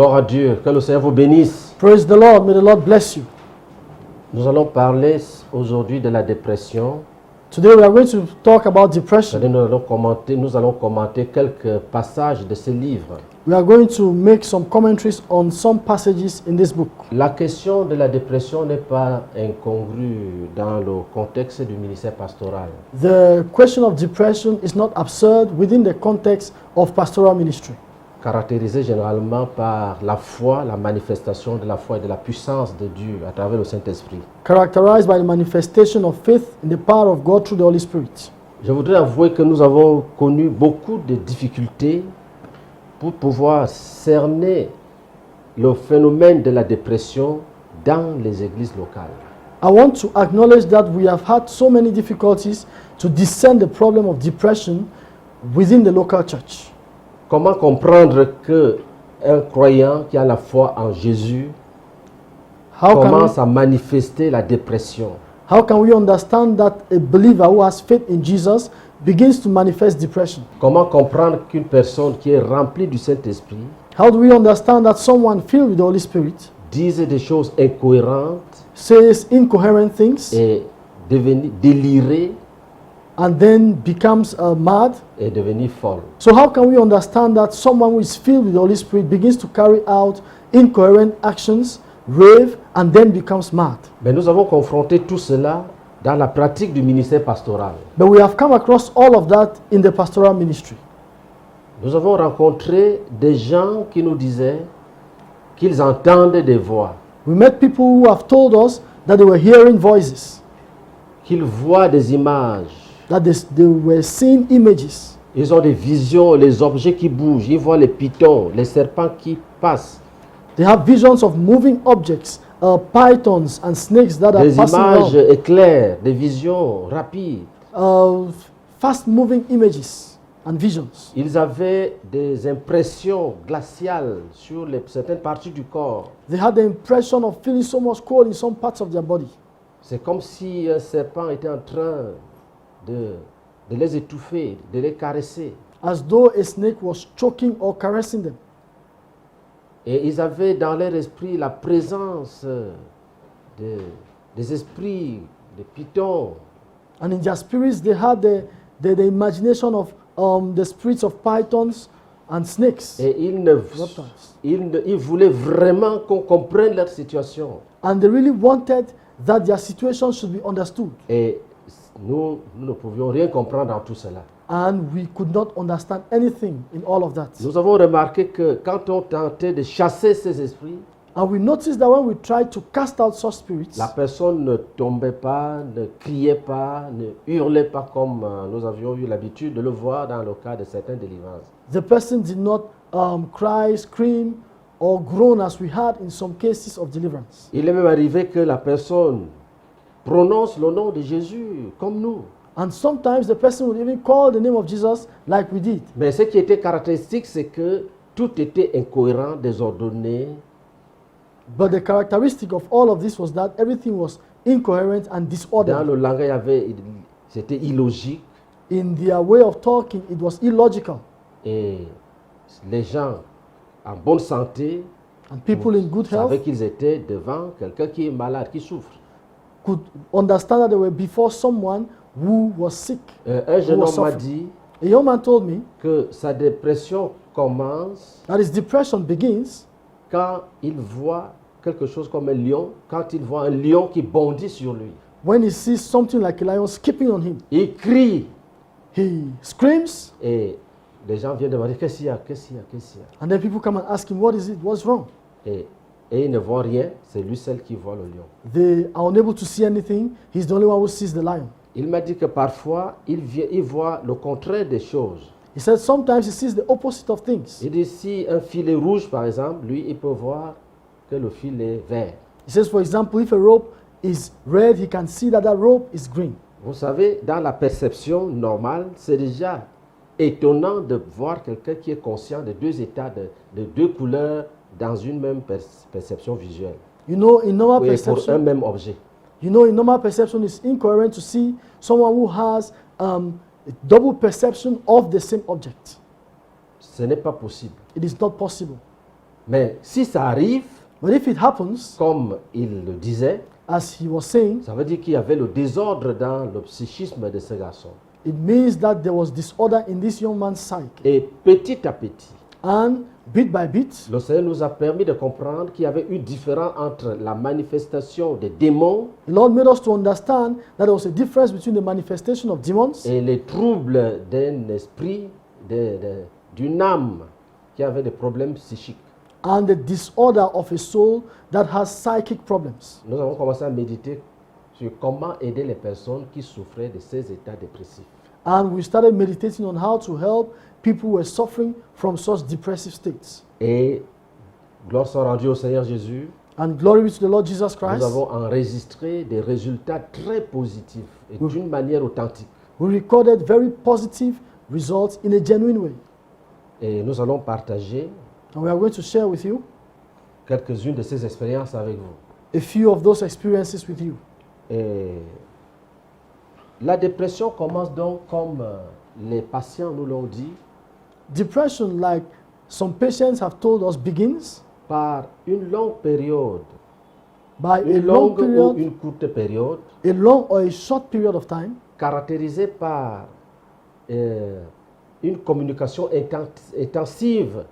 Gloire à Dieu, que le Seigneur vous bénisse. Praise the Lord. May the Lord bless you. Nous allons parler aujourd'hui de la dépression. Today we are going to talk about depression. Nous allons commenter quelques passages de ce livre. We are going to make some commentaries on some passages in this book. La question de la dépression n'est pas incongrue dans le contexte du ministère pastoral. The question of depression is not absurd within the context of pastoral ministry. Caractérisée généralement par la foi, la manifestation de la foi et de la puissance de Dieu à travers le Saint-Esprit. Characterized by the manifestation of faith in the power of God through the Holy Spirit. Je voudrais avouer que nous avons connu beaucoup de difficultés pour pouvoir cerner le phénomène de la dépression dans les églises locales. I want to acknowledge that we have had so many difficulties to discern the problem of depression within the local church. Comment comprendre qu'un croyant qui a la foi en Jésus commence à manifester la dépression? How can we understand that a believer who has faith in Jesus begins to manifest depression? Comment comprendre qu'une personne qui est remplie du Saint-Esprit How do we understand that someone filled with the Holy Spirit dise des choses incohérentes says incoherent things et devenir délirée and then becomes mad? et devenir folle? So how can we understand that someone who is filled with the Holy Spirit begins to carry out incoherent actions, rave, and then becomes mad? Mais nous avons confronté tout cela dans la pratique du ministère pastoral. But we have come across all of that in the pastoral ministry. Nous avons rencontré des gens qui nous disaient qu'ils entendent des voix, We met people who have told us that they were hearing voices, qu'ils voient des images. that they were seeing images. Ils ont des visions, les objets qui bougent, ils voient les pitons, les serpents qui passent, They have visions of moving objects, pythons and snakes that are des passing images around, éclairs, des visions rapides. fast-moving images and visions. Ils avaient des impressions glaciales sur certaines parties du corps. They had the impression of feeling so much cold in some parts of their body. C'est comme si un serpent était en train de les étouffer, de les caresser. As though a snake was choking or caressing them. Et ils avaient dans leur esprit la présence des esprits, des pitons. And in their spirits, they had the imagination of the spirits of pythons and snakes. Et Reptiles. ils voulaient vraiment qu'on comprenne leur situation. And they really wanted that their situation should be understood. Et nous ne pouvions rien comprendre dans tout cela. And we could not understand anything in all of that. Nous avons remarqué que quand on tentait de chasser ces esprits, And we noticed that when we tried to cast out such spirits, la personne ne tombait pas, ne criait pas, ne hurlait pas comme nous avions eu l'habitude de le voir dans le cas de certaines délivrances. the person did not cry, scream, or groan as we had in some cases of deliverance. Il est même arrivé que la personne prononce le nom de Jésus comme nous. And sometimes the person would even call the name of Jesus like we did. Mais ce qui était caractéristique, c'est que tout était incohérent, désordonné. But the characteristic of all of this was that everything was incoherent and Dans disorderly. le langage, c'était illogique. In their way of talking, it was illogical. Et les gens en bonne santé And people in good health savaient qu'ils étaient devant quelqu'un qui est malade, qui souffre. could understand that they were before someone who was sick. Un jeune Who was homme m'a suffering. dit A young man told me que sa dépression commence that his depression begins quand il voit quelque chose comme un lion, quand il voit un lion qui bondit sur lui. when he sees something like a lion skipping on him. Il crie He screams, et les gens viennent demander qu'est-ce qu'il y a, qu'est-ce qu'il y a, qu'est-ce qu'il y a. and then people come and ask him, what is it? What's wrong? Et il ne voit rien, c'est lui seul qui voit le lion. They are unable to see anything. He's the only one who sees the lion. Il m'a dit que parfois, il voit le contraire des choses. He said sometimes he sees the opposite of things. Il dit si un fil est rouge, par exemple, lui, il peut voir que le fil est vert. He says, for example, if a rope is red, he can see that that rope is green. Vous savez, dans la perception normale, c'est déjà étonnant de voir quelqu'un qui est conscient de deux états, de deux couleurs dans une même perception visuelle. You know, in normal Oui, pour un perception, même objet. it's incoherent to see someone who has a double perception of the same object. Ce n'est pas possible. It is not possible. Mais si ça arrive, But if it happens, comme il le disait, as he was saying, ça veut dire qu'il y avait le désordre dans le psychisme de ce garçon. it means that there was disorder in this young man's psyche. Et petit à petit, And bit by bit, le Seigneur nous a permis de comprendre qu'il y avait une différence entre la manifestation des démons the Lord made us to understand that there was a difference between the manifestation of demons et les troubles d'un esprit, d'une âme qui avait des problèmes psychiques. and the disorder of a soul that has psychic problems. Nous avons commencé à méditer sur comment aider les personnes qui souffraient de ces états dépressifs. And we started meditating on how to help people who were suffering from such depressive states. Et gloire soit rendue au Seigneur Jésus, And glory be to the Lord Jesus nous Christ. avons enregistré des résultats très positifs et d'une manière authentique. We recorded very positive results in a genuine way. Et nous allons partager And we are going to share with you quelques-unes de ces expériences avec vous. a few of those experiences with you. Et la dépression commence donc comme les patients nous l'ont dit, Depression, like some patients have told us, begins par une longue période, by a une long longue ou period, une courte période, a long or a short period of time, caractérisée par une communication intensive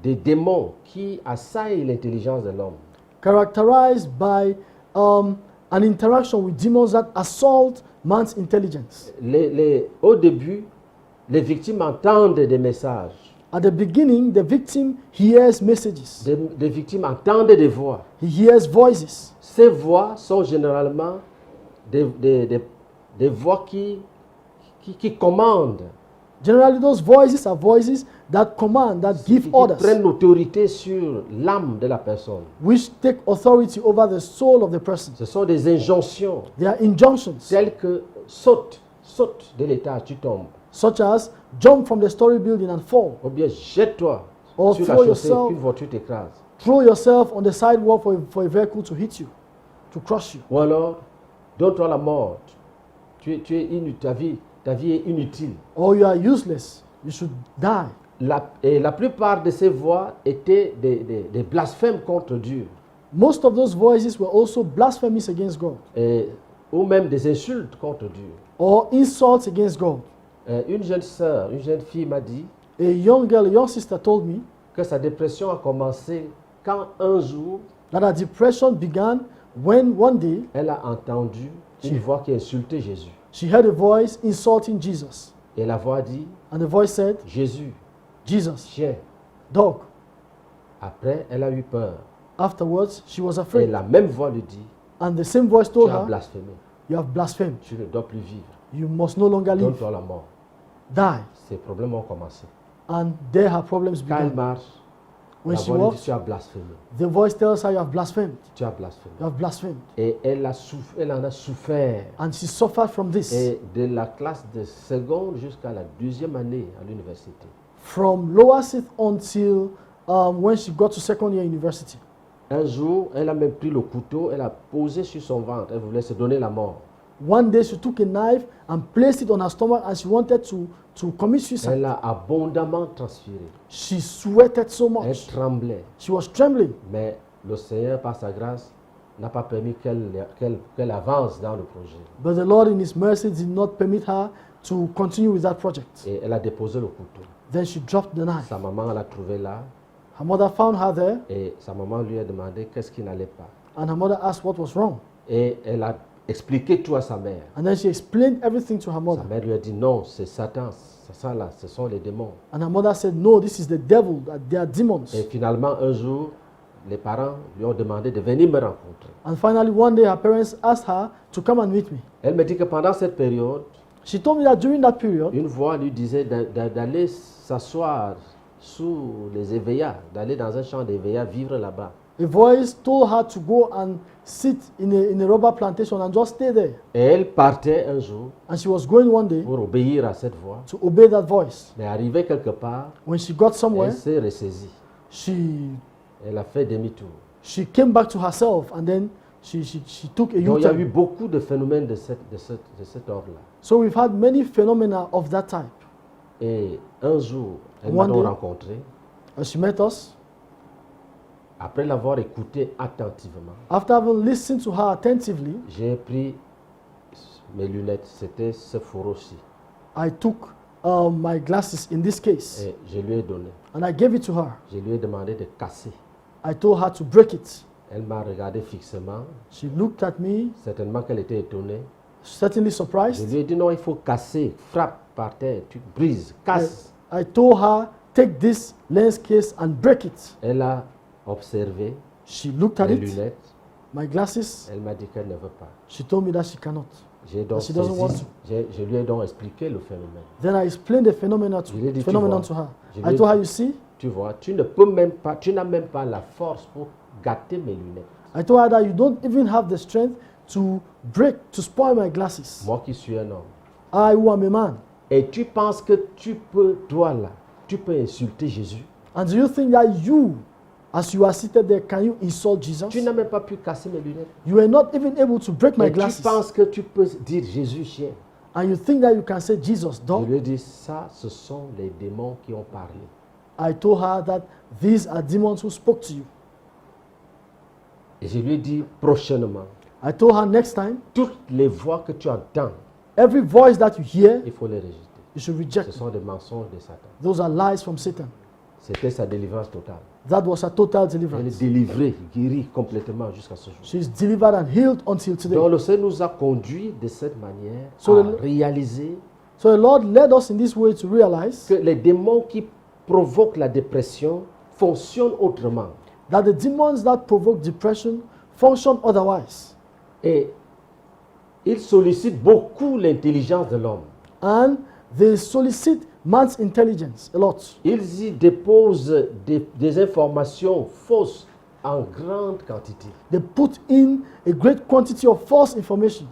des démons qui assaillent l'intelligence de l'homme. characterized by an interaction with demons that assault man's intelligence. Au début, les victimes entendent des messages, At the beginning, the victim hears messages. des victimes entendent des voix. He hears voices. Ces voix sont généralement des voix qui commandent, Generally, those voices are voices that command, that qui give orders, prennent autorité sur l'âme de la personne. which take authority over the soul of the person. Ce sont des injonctions They are injunctions, telles que saute de l'étage, tu tombes. such as jump from the story building and fall, Ou bien jette-toi Or sur la throw chaussée yourself- qu'une voiture t'écrase. throw yourself on the sidewalk for a vehicle to hit you, to crush you. Ou alors, donne-toi la mort. Tu es ta vie est inutile. Or you are useless, you should die. Et la plupart de ces voix étaient des blasphèmes contre Dieu, Most of those voices were also blasphemies against God ou même des insultes contre Dieu. or insults against God. Une jeune sœur, une jeune fille m'a dit A young girl, a young sister told me que sa dépression a commencé quand un jour, that her depression began when one day elle a entendu une voix qui insultait Jésus. she heard a voice insulting Jesus. Et la voix dit, And the voice said, Jésus, Jesus, chien. dog. Après, elle a eu peur. Afterwards, she was Et afraid. la même voix lui dit, And the same voice tu told as her, blasphémé. you have blasphemed. Tu ne dois plus vivre. You must no longer live. Donne-toi la mort. Die. Ces problèmes ont commencé. And there her problems Quand elle began. marche, When la she voix lui dit, walks, tu as blasphémé. the voice tells her, you have blasphemed. Tu as blasphémé. You have blasphemed. Et elle en a souffert. And she suffered from this. Et de la classe de seconde jusqu'à la deuxième année à l'université. From lower sixth until when she got to second year university. Un jour, elle a même pris le couteau, elle a posé sur son ventre, elle voulait se donner la mort. One day she took a knife and placed it on her stomach and she wanted to commit suicide. Elle a abondamment transpiré. She sweated so Elle much. tremblait. She was trembling. Mais le Seigneur, par sa grâce, n'a pas permis qu'elle avance dans le projet. But the Lord in His mercy did not permit her to continue with that project. Et elle a déposé le couteau. Then she dropped the knife. Sa maman l'a trouvé là Her mother found her there et sa maman lui a demandé qu'est-ce qui n'allait pas. and her mother asked what was wrong. Et elle a expliqué tout à sa mère. And then she explained everything to her Sa mother. mère lui a dit non, c'est Satan, c'est ça là, ce sont les démons. And her mother said, no, this is the devil, that they are demons. Et finalement, un jour, les parents lui ont demandé de venir me rencontrer. And finally, one day, her parents asked her to come and meet me. Elle me dit que pendant cette période, She told me that during that period, une voix lui disait d'aller s'asseoir sous les éveillards, d'aller dans un champ d'éveillards, vivre là-bas. a voice told her to go and sit in a rubber plantation and just stay there. Et elle partait un jour And she was going one day pour obéir à cette voix. to obey that voice. Mais arrivée quelque part, When she got somewhere, elle s'est ressaisie. she Elle a fait demi-tour. came back to herself and then she took a Donc il y a eu U-turn. beaucoup de phénomènes de cet ordre-là. So we've had many phenomena of that type. Et un jour, elle m'a One donc day. rencontré. She met us Après l'avoir écoutée attentivement, after having listened to her attentively, j'ai pris mes lunettes, c'était Sephora-ci, I took my glasses in this case et je lui ai donné. and I gave it to her. Je lui ai demandé de casser. I told her to break it. Elle m'a regardé fixement, She looked at me, certainement qu'elle était étonnée. certainly Je surprised. lui ai dit non, il faut casser, frappe par terre, tu brises, casse. I told her, take this lens case and break it. Elle a observé She looked at les it, lunettes, my glasses. elle m'a dit qu'elle ne veut pas. She told me that she cannot. J'ai donc She doesn't want saisi, je lui ai donc expliqué le phénomène. Then I explained the phenomenon Je lui ai dit, tu phenomenon vois, to her. je I lui ai told her, dit- you see, Tu vois, tu ne peux même pas, tu n'as même pas la force pour gâter mes lunettes. I told her that you don't even have the strength to to spoil my glasses. Moi qui suis un homme. I who am a man. Et tu penses que tu peux, toi là, tu peux insulter Jésus. And do you think that you, as you are seated there, can you insult Jesus? Tu n'as même pas pu casser mes lunettes. You are not even able to break my Et tu glasses. penses que tu peux dire Jésus chien. And you think that you can say Jesus Je dog? lui ai dit, ça, ce sont les démons qui ont parlé. I told her that these are demons who spoke to you. Et je lui ai dit, prochainement, I told her next time, toutes les voix que tu entends, every voice that you hear, il faut les rejeter. you should Ce reject. sont des mensonges de Satan. Those are lies from Satan. C'était sa délivrance totale. That was a total Elle est deliverance. délivrée, guérie complètement jusqu'à ce jour. She is delivered and healed until today. Donc le Seigneur nous a conduits de cette manière So à the- réaliser So the Lord led us in this way to realize que les démons qui provoquent la dépression fonctionnent autrement. that the demons that provoke depression function otherwise. Et ils sollicitent beaucoup l'intelligence de l'homme. And they solicit man's intelligence a lot. Ils y déposent des informations fausses en grande quantité. They put in a great quantity of false information.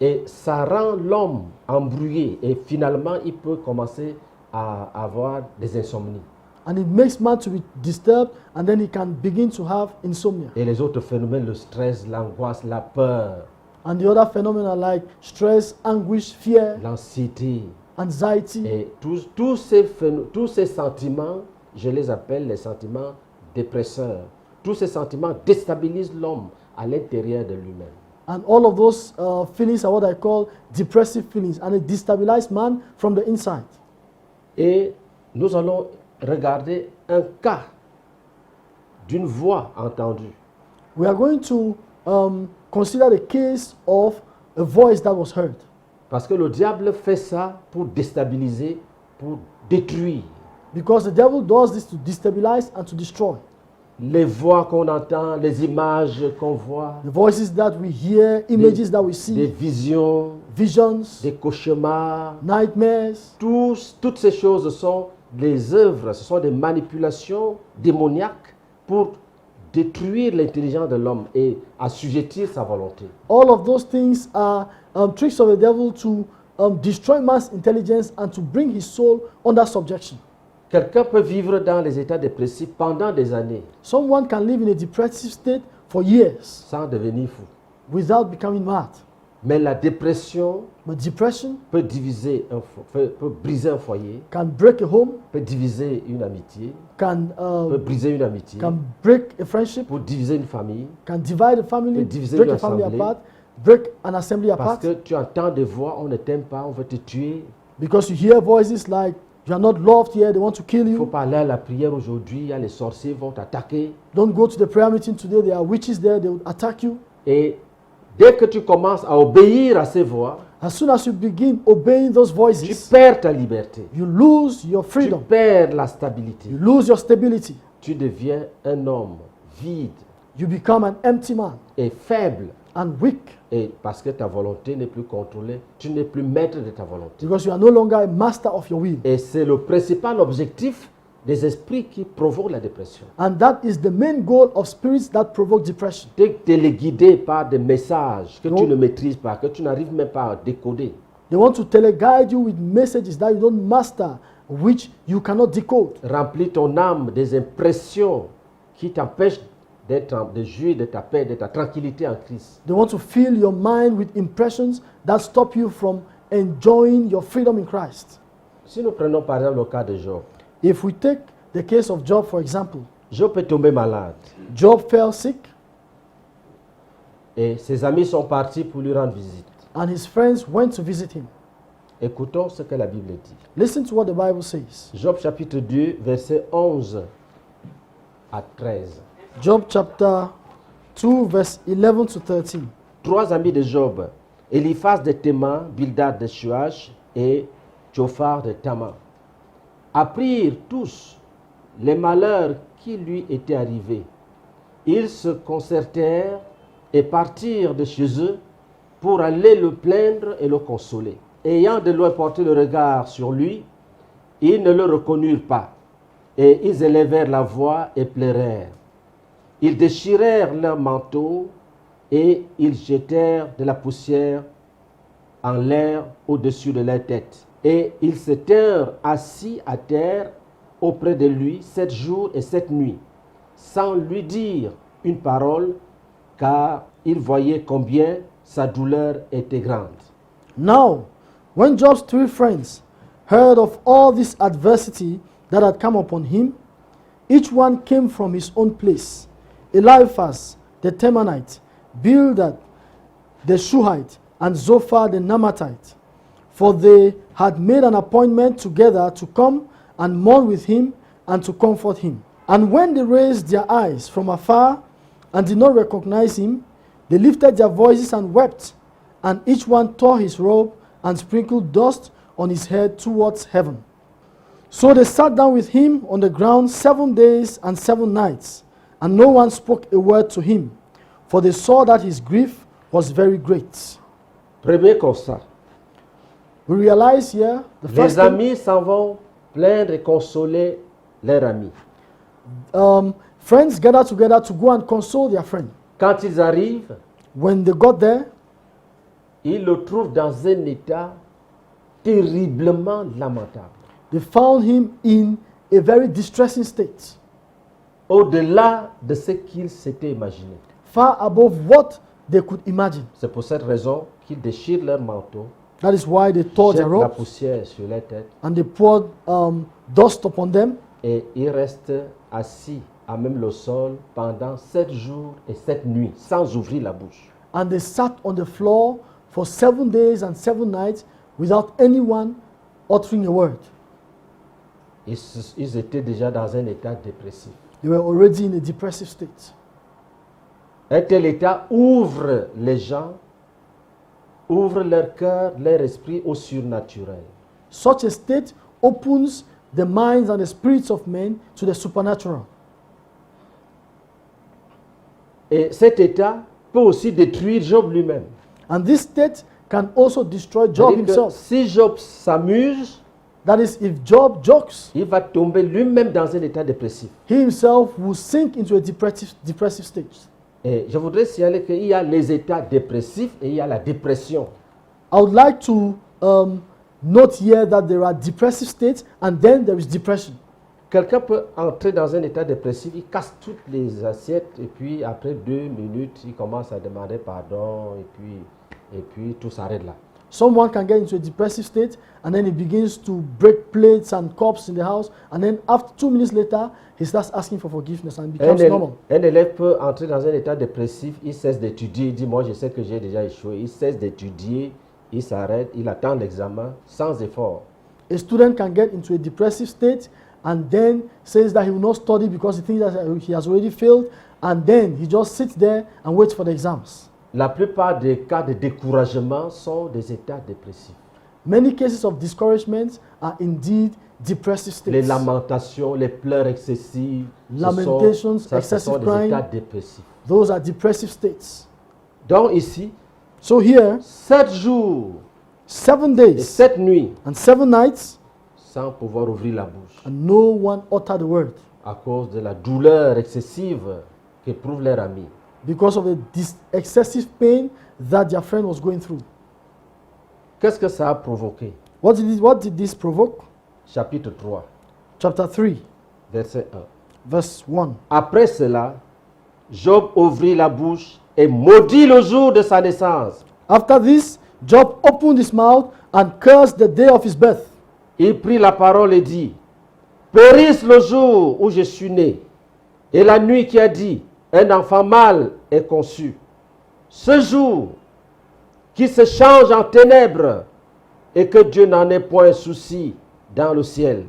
Et ça rend l'homme embrouillé. Et finalement, il peut commencer à avoir des insomnies. And it makes man to be disturbed, and then he can begin to have insomnia. Et les autres phénomènes, le stress, l'angoisse, la peur, And the other phenomena like stress, anguish, fear, l'anxiété. anxiety, Et tous ces sentiments, je les appelle les sentiments dépresseurs. Tous ces sentiments déstabilisent l'homme à l'intérieur de lui-même. and all of those feelings are what I call depressive feelings, and it destabilizes man from the inside. Et nous allons regarder un cas d'une voix entendue. We are going to consider the case of a voice that was heard. Parce que le diable fait ça pour déstabiliser, pour détruire. Because the devil does this to destabilize and to destroy. Les voix qu'on entend, les images qu'on voit, The voices that we hear, images that we des see, visions, visions, des cauchemars, nightmares, toutes ces choses sont des œuvres, ce sont des manipulations démoniaques pour détruire l'intelligence de l'homme et assujettir sa volonté. all of those things are tricks of the devil to destroy man's intelligence and to bring his soul under subjection. Quelqu'un peut vivre dans les états dépressifs pendant des années Someone can live in a depressive state for years sans devenir fou. without becoming mad. Mais la dépression But depression peut diviser peut briser un foyer, can break a home, peut diviser une amitié, can peut briser une amitié, can break a friendship, pour diviser une famille, can divide a family, peut diviser break une a family assemblée. apart, break an assembly parce apart. que tu entends des voix, on ne t'aime pas, on veut te tuer. Because you hear voices like, you are not loved here, they want to kill Il faut you. pas aller à la prière aujourd'hui, il y a les sorciers vont t'attaquer. Don't go to the prayer meeting today, there are witches there, they will attack you. Et dès que tu commences à obéir à ces voix, As soon as you begin obeying those tu voices, perds ta liberté, you lose your tu freedom, perds la stabilité, you lose your stability, tu deviens un homme vide you become an empty man et faible. and weak Et parce que ta volonté n'est plus contrôlée, tu n'es plus maître de ta volonté. because you are no longer a master of your will. Et c'est le principal objectif des esprits qui provoquent la dépression. And that is the main goal of spirits that provoke depression. Dès que tu es guidé par des messages que tu Non. ne maîtrises pas, que tu n'arrives même pas à décoder, They want to teleguide you with messages that you don't master, which you cannot decode. remplis ton âme des impressions qui t'empêchent de jouir de ta paix, de ta tranquillité en Christ. They want to fill your mind with impressions that stop you from enjoying your freedom in Christ. Si nous prenons par exemple le cas de Job, If we take the case of Job, for example, Job est tombé malade Job fell sick, et ses amis sont partis pour lui rendre visite. and his friends went to visit him. Écoutons ce que la Bible dit. Listen to what the Bible says. Job chapitre 2, versets 11 à 13. Job chapter 2, verse 11 to 13. Trois amis de Job, Eliphaz de Théman, Bildad de Shuach et Djophar de Tama, apprirent tous les malheurs qui lui étaient arrivés. Ils se concertèrent et partirent de chez eux pour aller le plaindre et le consoler. Ayant de loin porté le regard sur lui, ils ne le reconnurent pas, et ils élevèrent la voix et pleurèrent. Ils déchirèrent leurs manteaux et ils jetèrent de la poussière en l'air au-dessus de leur tête. Et ils se tinrent assis à terre auprès de lui 7 jours et 7 nuits, sans lui dire une parole, car ils voyaient combien sa douleur était grande. Now, when Job's 3 friends heard of all this adversity that had come upon him, each one came from his own place. Eliphaz the Temanite, Bildad the Shuhite, and Zophar the Naamathite. For they had made an appointment together to come and mourn with him and to comfort him. And when they raised their eyes from afar and did not recognize him, they lifted their voices and wept, and each one tore his robe and sprinkled dust on his head towards heaven. So they sat down with him on the ground 7 days and 7 nights, and no one spoke a word to him, for they saw that his grief was very great. Premier constat, We realize here the first les thing, amis s'en vont plaindre et consoler leurs amis. friends gather together to go and console their friend. Quand ils arrivent, When they got there, ils le trouvent dans un état terriblement lamentable, they found him in a very distressing state, au-delà de ce qu'ils s'étaient imaginé. far above what they could imagine. C'est pour cette raison qu'ils déchirent leur manteau, That is why they tore jettent their la robes poussière sur leur tête and they poured dust upon them, et ils restent assis à même le sol pendant 7 jours et 7 nuits, sans ouvrir la bouche. and they sat on the floor for 7 days and 7 nights without anyone uttering a word. Ils étaient déjà dans un état dépressif. They were already in a depressive state. Un tel état ouvre les gens, ouvre leur cœur, leur esprit au surnaturel. Such a state opens the minds and the spirits of men to the supernatural. Et cet état peut aussi détruire Job lui-même. And this state can also destroy Job C'est-à-dire que himself. si Job s'amuse, That is, if Job jokes, il va tomber lui-même dans un état dépressif. he himself will sink into a depressive state. Et je voudrais signaler qu'il y a les états dépressifs et il y a la dépression. I would like to note here that there are depressive states and then there is depression. Quelqu'un peut entrer dans un état dépressif, il casse toutes les assiettes et puis après 2 minutes, il commence à demander pardon et puis tout s'arrête là. Someone can get into a depressive state and then he begins to break plates and cups in the house, and then after 2 minutes later, he starts asking for forgiveness and it becomes normal. Un élève peut entrer dans un état dépressif, il cesse d'étudier, il dit moi je sais que j'ai déjà échoué, il cesse d'étudier, il s'arrête, il attend l'examen sans effort. A student can get into a depressive state and then says that he will not study because he thinks that he has already failed, and then he just sits there and waits for the exams. La plupart des cas de découragement sont des états dépressifs. Many cases of discouragement are indeed depressive states. Les lamentations, les pleurs excessives, Lamentations, ce excessive sont des crying. états dépressifs. Those are depressive states. Donc ici, So here, 7 jours 7 et days 7 nuits and 7 nights, sans pouvoir ouvrir la bouche and no one uttered a word à cause de la douleur excessive qu'éprouvent leurs amis. because of the excessive pain that their friend was going through. Qu'est-ce que ça a provoqué? What did this provoke? Chapitre 3, Chapter 3, verset 1. verse 1. Après cela, Job ouvrit la bouche et maudit le jour de sa naissance. After this, Job opened his mouth and cursed the day of his birth. Il prit la parole et dit, périsse le jour où je suis né. Et la nuit qui a dit, un enfant mâle est conçu. Ce jour qui se change en ténèbres et que Dieu n'en ait point souci dans le ciel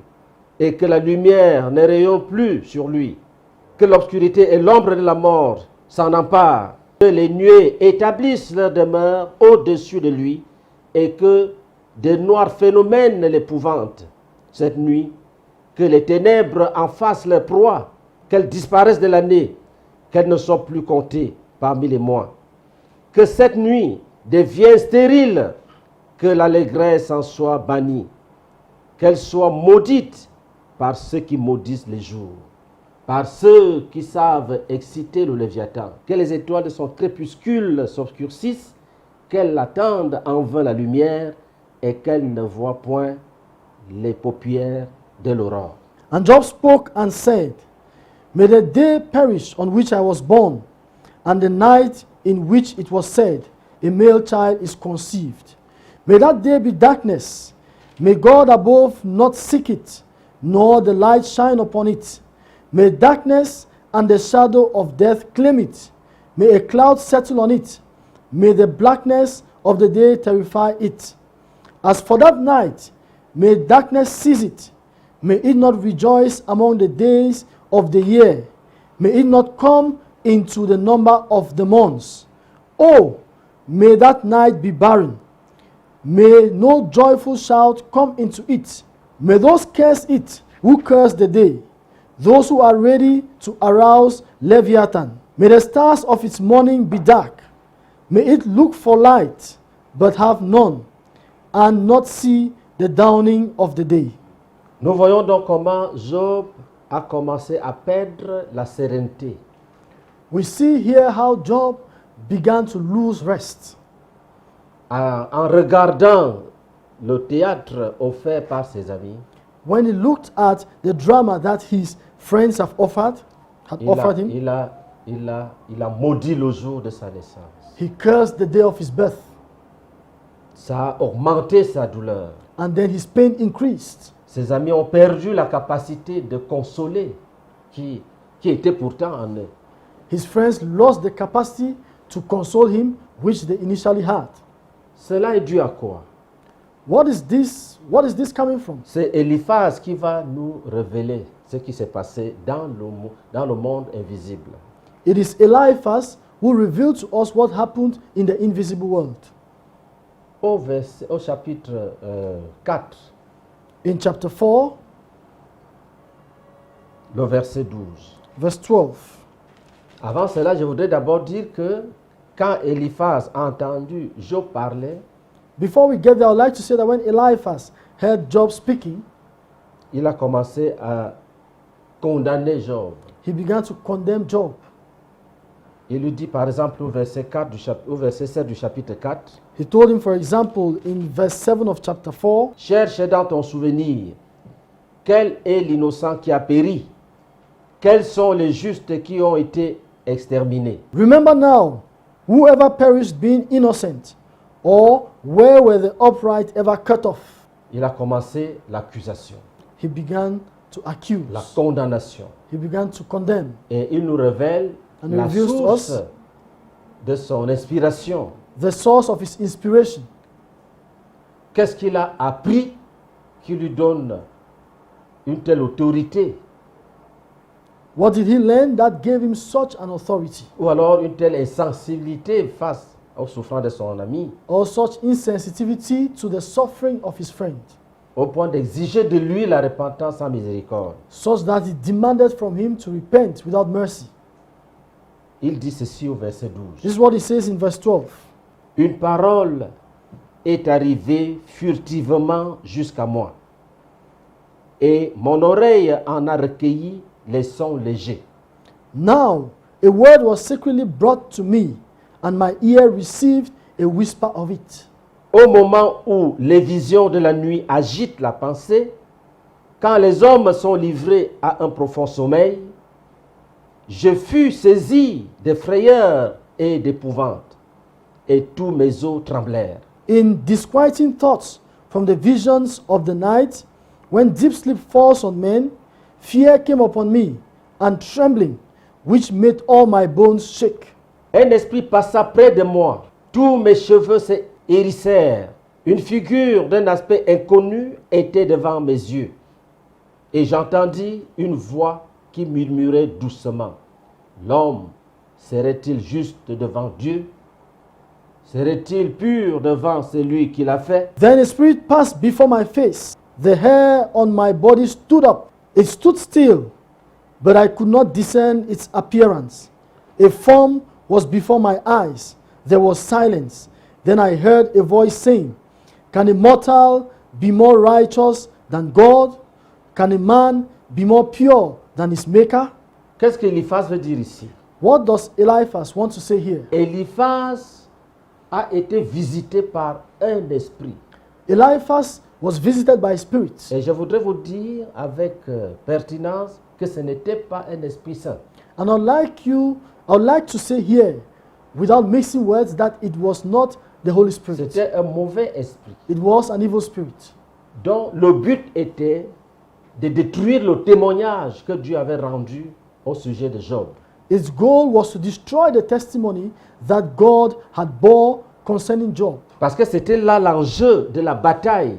et que la lumière ne rayonne plus sur lui, que l'obscurité et l'ombre de la mort s'en emparent, que les nuées établissent leur demeure au-dessus de lui et que des noirs phénomènes l'épouvantent. Cette nuit, que les ténèbres en fassent leur proie, qu'elles disparaissent de l'année, qu'elles ne soient plus comptées parmi les mois. Que cette nuit devienne stérile, que l'allégresse en soit bannie, qu'elle soit maudite par ceux qui maudissent les jours, par ceux qui savent exciter le Léviathan, que les étoiles de son crépuscule s'obscurcissent, qu'elle attende en vain la lumière et qu'elle ne voit point les paupières de l'aurore. And Job spoke and said, May the day perish on which I was born, and the night in which it was said, a male child is conceived. May that day be darkness. May God above not seek it, nor the light shine upon it. May darkness and the shadow of death claim it. May a cloud settle on it. May the blackness of the day terrify it. As for that night, may darkness seize it. May it not rejoice among the days of the year. May it not come into the number of the months. Oh, may that night be barren. May no joyful shout come into it. May those curse it who curse the day, those who are ready to arouse Leviathan. May the stars of its morning be dark. May it look for light, but have none, and not see the dawning of the day. Nous voyons donc comment Job a commencé à perdre la sérénité. We see here how Job began to lose rest. En regardant le théâtre offert par ses amis, When he looked at the drama that his friends had offered him, il a maudit le jour de sa naissance. he cursed the day of his birth, Ça a augmenté sa douleur. and then his pain increased. Ses amis ont perdu la capacité de consoler qui était pourtant en eux. His friends lost the capacity to console him, which they initially had. Cela est dû à quoi? What is this? What is this coming from? C'est Eliphaz qui va nous révéler ce qui s'est passé dans le monde invisible. It is Eliphaz who revealed to us what happened in the invisible world. Au chapitre 4, In chapter 4, le verset 12. verse 12. Avant cela, je voudrais d'abord dire que quand Eliphaz a entendu Job parler, Before we get there, I'd like to say that when Eliphaz heard Job speaking, il a commencé à condamner Job. he began to condemn Job. Il lui dit par exemple au verset 7 du chapitre 4, He told him, for example, in verse 7 of chapter 4, cherche dans ton souvenir quel est l'innocent qui a péri, quels sont les justes qui ont été exterminés. Remember now, whoever perished being innocent, or where were the upright ever cut off? Il a commencé l'accusation, He began to accuse. la condamnation. He began to condemn. Et il nous révèle And la reveals to source us de son inspiration. the source of his inspiration. Qu'est-ce qu'il a appris qui lui donne une telle autorité What did he learn that gave him such an authority, ou alors une telle insensibilité face aux souffrances de son ami or such insensitivity to the suffering of his friend, au point d'exiger de lui la repentance sans miséricorde? such that he demanded from him to repent without mercy? Il dit ceci au verset 12. This is what he says in verse 12. Une parole est arrivée furtivement jusqu'à moi, et mon oreille en a recueilli les sons légers. Now a word was secretly brought to me, and my ear received a whisper of it. Au moment où les visions de la nuit agitent la pensée, quand les hommes sont livrés à un profond sommeil, je fus saisi de frayeur et d'épouvante, et tous mes os tremblèrent. In disquieting thoughts from the visions of the night, when deep sleep falls on men, fear came upon me, and trembling, which made all my bones shake. Un esprit passa près de moi. Tous mes cheveux se hérissèrent. Une figure d'un aspect inconnu était devant mes yeux. Et j'entendis une voix qui murmurait doucement. L'homme serait-il juste devant Dieu? Serait-il pur devant celui qui l'a fait? Then a spirit passed before my face. The hair on my body stood up. It stood still, but I could not discern its appearance. A form was before my eyes. There was silence. Then I heard a voice saying, Can a mortal be more righteous than God? Can a man be more pure than his maker? Qu'est-ce qu'Éliphaz veut dire ici? What does Eliphaz want to say here? Éliphaz a été visité par un esprit. Eliphaz was visited by spirits. Et je voudrais vous dire avec pertinence que ce n'était pas un esprit saint. And I would like to say here, without mixing words, that it was not the Holy Spirit. C'était un mauvais esprit It was an evil spirit. dont le but était de détruire le témoignage que Dieu avait rendu au sujet de Job. Its goal was to destroy the testimony that God had bore concerning Job. Parce que c'était là l'enjeu de la bataille.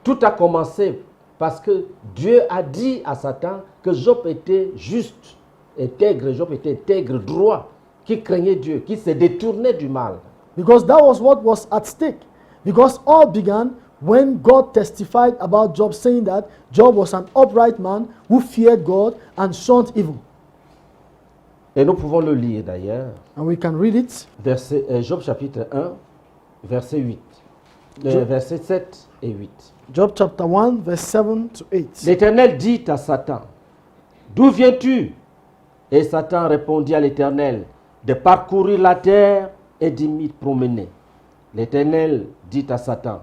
Tout a commencé parce que Dieu a dit à Satan que Job était juste, intègre, Job était intègre, droit, qui craignait Dieu, qui se détournait du mal. Because that was what was at stake. Because all began when God testified about Job, saying that Job was an upright man who feared God and shunned evil. Et nous pouvons le lire d'ailleurs. And we can read it. Job chapitre 1, verset 8. Versets 7 et 8. Job chapter 1, verse 7 to 8. L'Éternel dit à Satan, d'où viens-tu? Et Satan répondit à l'Éternel, de parcourir la terre et d'y m'y promener. L'Éternel dit à Satan,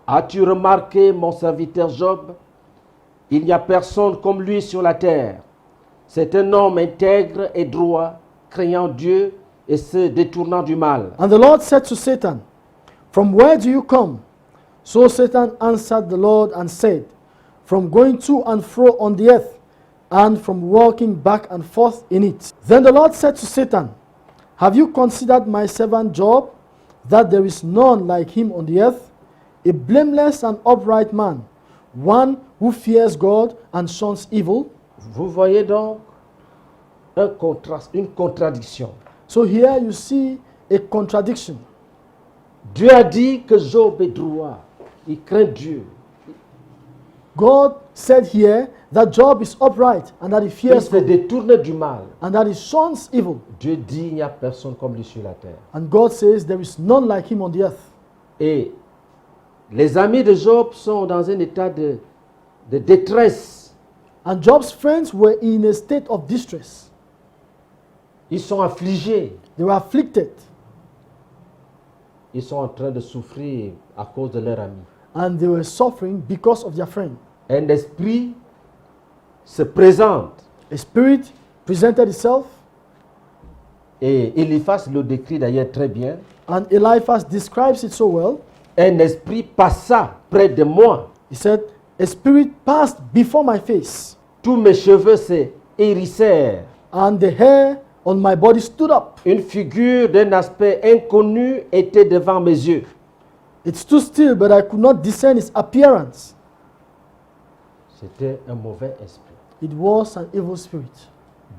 as-tu remarqué mon serviteur Job? Il n'y a personne comme lui sur la terre. C'est un homme intègre et droit, craignant Dieu et se détournant du mal. And the Lord said to Satan, From where do you come? So Satan answered the Lord and said, From going to and fro on the earth, and from walking back and forth in it. Then the Lord said to Satan, Have you considered my servant Job, that there is none like him on the earth, a blameless and upright man, one who fears God and shuns evil? Vous voyez donc un contraste, une contradiction. So here you see a contradiction. Dieu a dit que Job est droit, il craint Dieu. God said here that Job is upright and that he Il fears se God détourne du mal. and that he shuns evil. Dieu dit il n'y a personne comme lui sur la terre. And God says there is none like him on the earth. Et les amis de Job sont dans un état de détresse. And Job's friends were in a state of distress. Ils sont affligés. They were afflicted Ils sont en train de souffrir à cause de leur ami. and they were suffering because of their friend. Un esprit se présente. A spirit presented itself, Et Eliphaz le décrit d'ailleurs très bien. and Eliphaz describes it so well. Un esprit passa près de moi. He said, A spirit passed before my face, Tous mes cheveux se hérissèrent. and the hair on my body stood up. Une figure d'un aspect inconnu était devant mes yeux. It stood still, but I could not discern its appearance. C'était un mauvais esprit It was an evil spirit,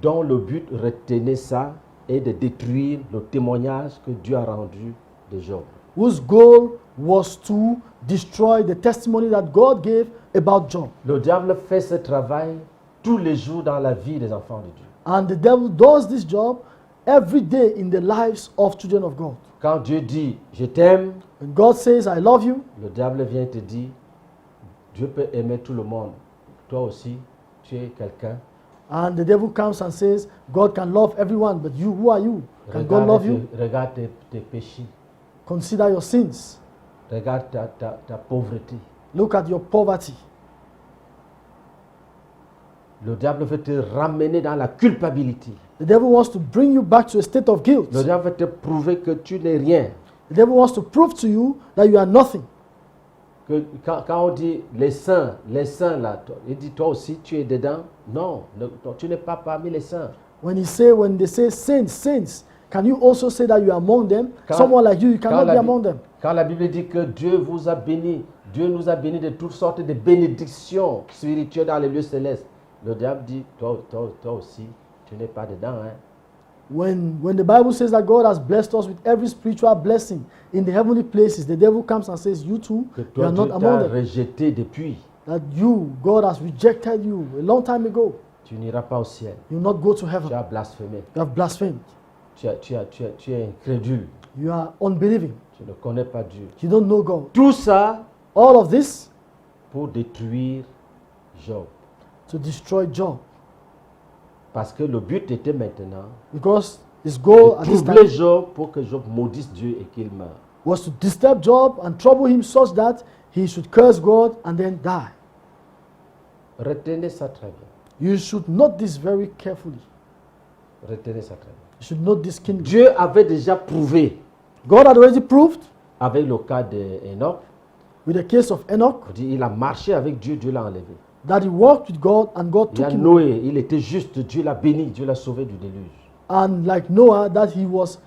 dont le but, retenez ça, est de détruire le témoignage que Dieu a rendu de Job. whose goal was to destroy the testimony that God gave about Job. Le diable fait ce travail tous les jours dans la vie des enfants de Dieu. And the devil does this job every day in the lives of children of God. Quand Dieu dit « je t'aime », When God says, I love you, le diable vient te dire « Dieu peut aimer tout le monde. Toi aussi, tu es quelqu'un. and the devil comes and says, God can love everyone, but you, who are you? Can God love you? Regarde tes péchés. Consider your sins. Regarde ta pauvreté. Look at your poverty. Le diable veut te ramener dans la culpabilité. The devil wants to bring you back to a state of guilt. Le diable veut te prouver que tu n'es rien. The devil wants to prove to you that you are nothing. Que quand on dit les saints là, il dit toi aussi tu es dedans. Non, tu n'es pas parmi les saints. When they say saints, can you also say that you are among them? Quand- Someone like you quand cannot la be Bi- among them. Quand la Bible dit que Dieu vous a béni, Dieu nous a bénis de toutes sortes de bénédictions spirituelles dans les lieux célestes, le diable dit, toi aussi, tu n'es pas dedans. Hein? When the Bible says that God has blessed us with every spiritual blessing in the heavenly places, the devil comes and says, you too, Que you toi, are Dieu not among t'a them. rejeté depuis. That you, God has rejected you a long time ago. Tu n'iras pas au ciel. You will not go to Tu heaven. as blasphémé. You have blasphemed. Tu es incrédule. You are unbelieving. Tu ne connais pas Dieu. You don't know God. Tout ça All of this pour détruire Job. to destroy Job. Parce que le but était maintenant Because his goal de at this troubler time Job pour que Job maudisse Dieu et qu'il meure. was to disturb Job and trouble him such that he should curse God and then die. Retenez ça très bien. You should note this very carefully. Retenez ça très bien. You should note this keenly. Dieu avait déjà prouvé, God had already proved avec le cas d'Enoch, with the case of Enoch il a marché avec Dieu, Dieu l'a enlevé. that he walked with God and God Il y a took him. Noé, il était juste, Dieu l'a béni, Dieu l'a sauvé du déluge. And like Noah, that he was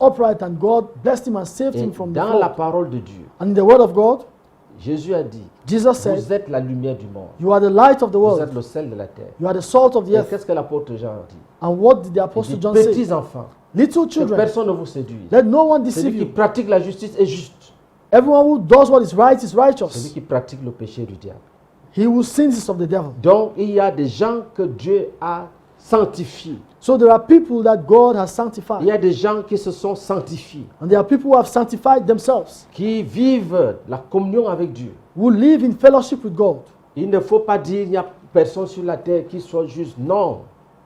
upright and God blessed him and saved Et him from the dans la flood. parole de Dieu, And in the word of God, Jésus a dit, Jesus said, vous êtes la lumière du monde, you are the light of the vous world. êtes le sel de la terre. You are the salt of the Et earth. qu'est-ce que l'apôtre Jean dit? And what did the Il apostle dit, John say? petits enfants, Little que children, personne ne vous séduise. let no one Celui deceive qui you. pratique la justice est juste. Everyone who does what is right is Celui righteous. qui pratique le péché du diable. He who sins is of the devil. Donc, il y a des gens que Dieu a sanctifiés. So there are people that God has Il y sanctified. a des gens qui se sont sanctifiés, And there are people who have sanctified themselves, qui vivent la communion avec Dieu. who live in fellowship with God. Il ne faut pas dire qu'il n'y a personne sur la terre qui soit juste. Non.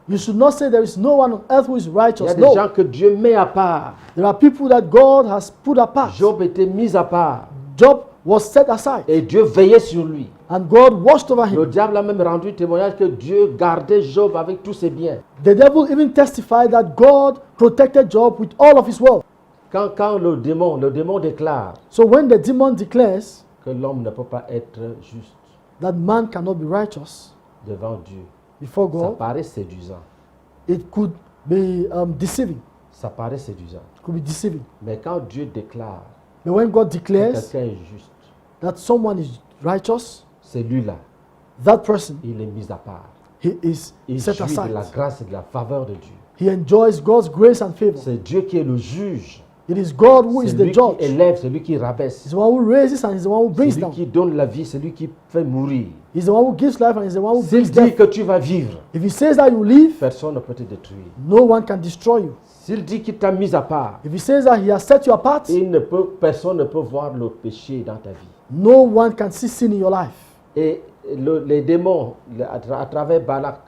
You should not say there is no one on earth who is Il y a righteous. des No. gens que Dieu met à part. There are people that God has put apart. Job était mis à part. Job was set aside. Et Dieu veillait sur lui. And God watched over Le him. diable a même rendu témoignage que Dieu gardait Job avec tous ses biens. The devil even testified that God protected Job with all of his wealth. Quand le démon déclare So when the demon declares que l'homme ne peut pas être juste that man cannot be righteous devant Dieu, before ça God, paraît séduisant. it could be deceiving. Ça paraît séduisant. It could be deceiving. Mais quand Dieu déclare But when God que declares quelqu'un est juste, that someone is righteous, celui-là, that person, il est mis à part. he is Il set jouit de aside. la grâce et de la faveur de Dieu. He enjoys God's grace and favor. C'est Dieu qui est le juge. It is God who C'est is lui the qui judge. élève, c'est lui qui rabaisse. He's the one who raises and he's the one who C'est brings lui down. qui donne la vie, c'est lui qui fait mourir. He's the one who gives life and he's the one who S'il brings dit death. que tu vas vivre, If he says that you live, personne ne peut te détruire. no one can destroy you. S'il dit qu'il t'a mis à part, If he says that he has set you apart, personne ne peut voir le péché dans ta vie. no one can see sin in your life. Et les démons, à travers Balak,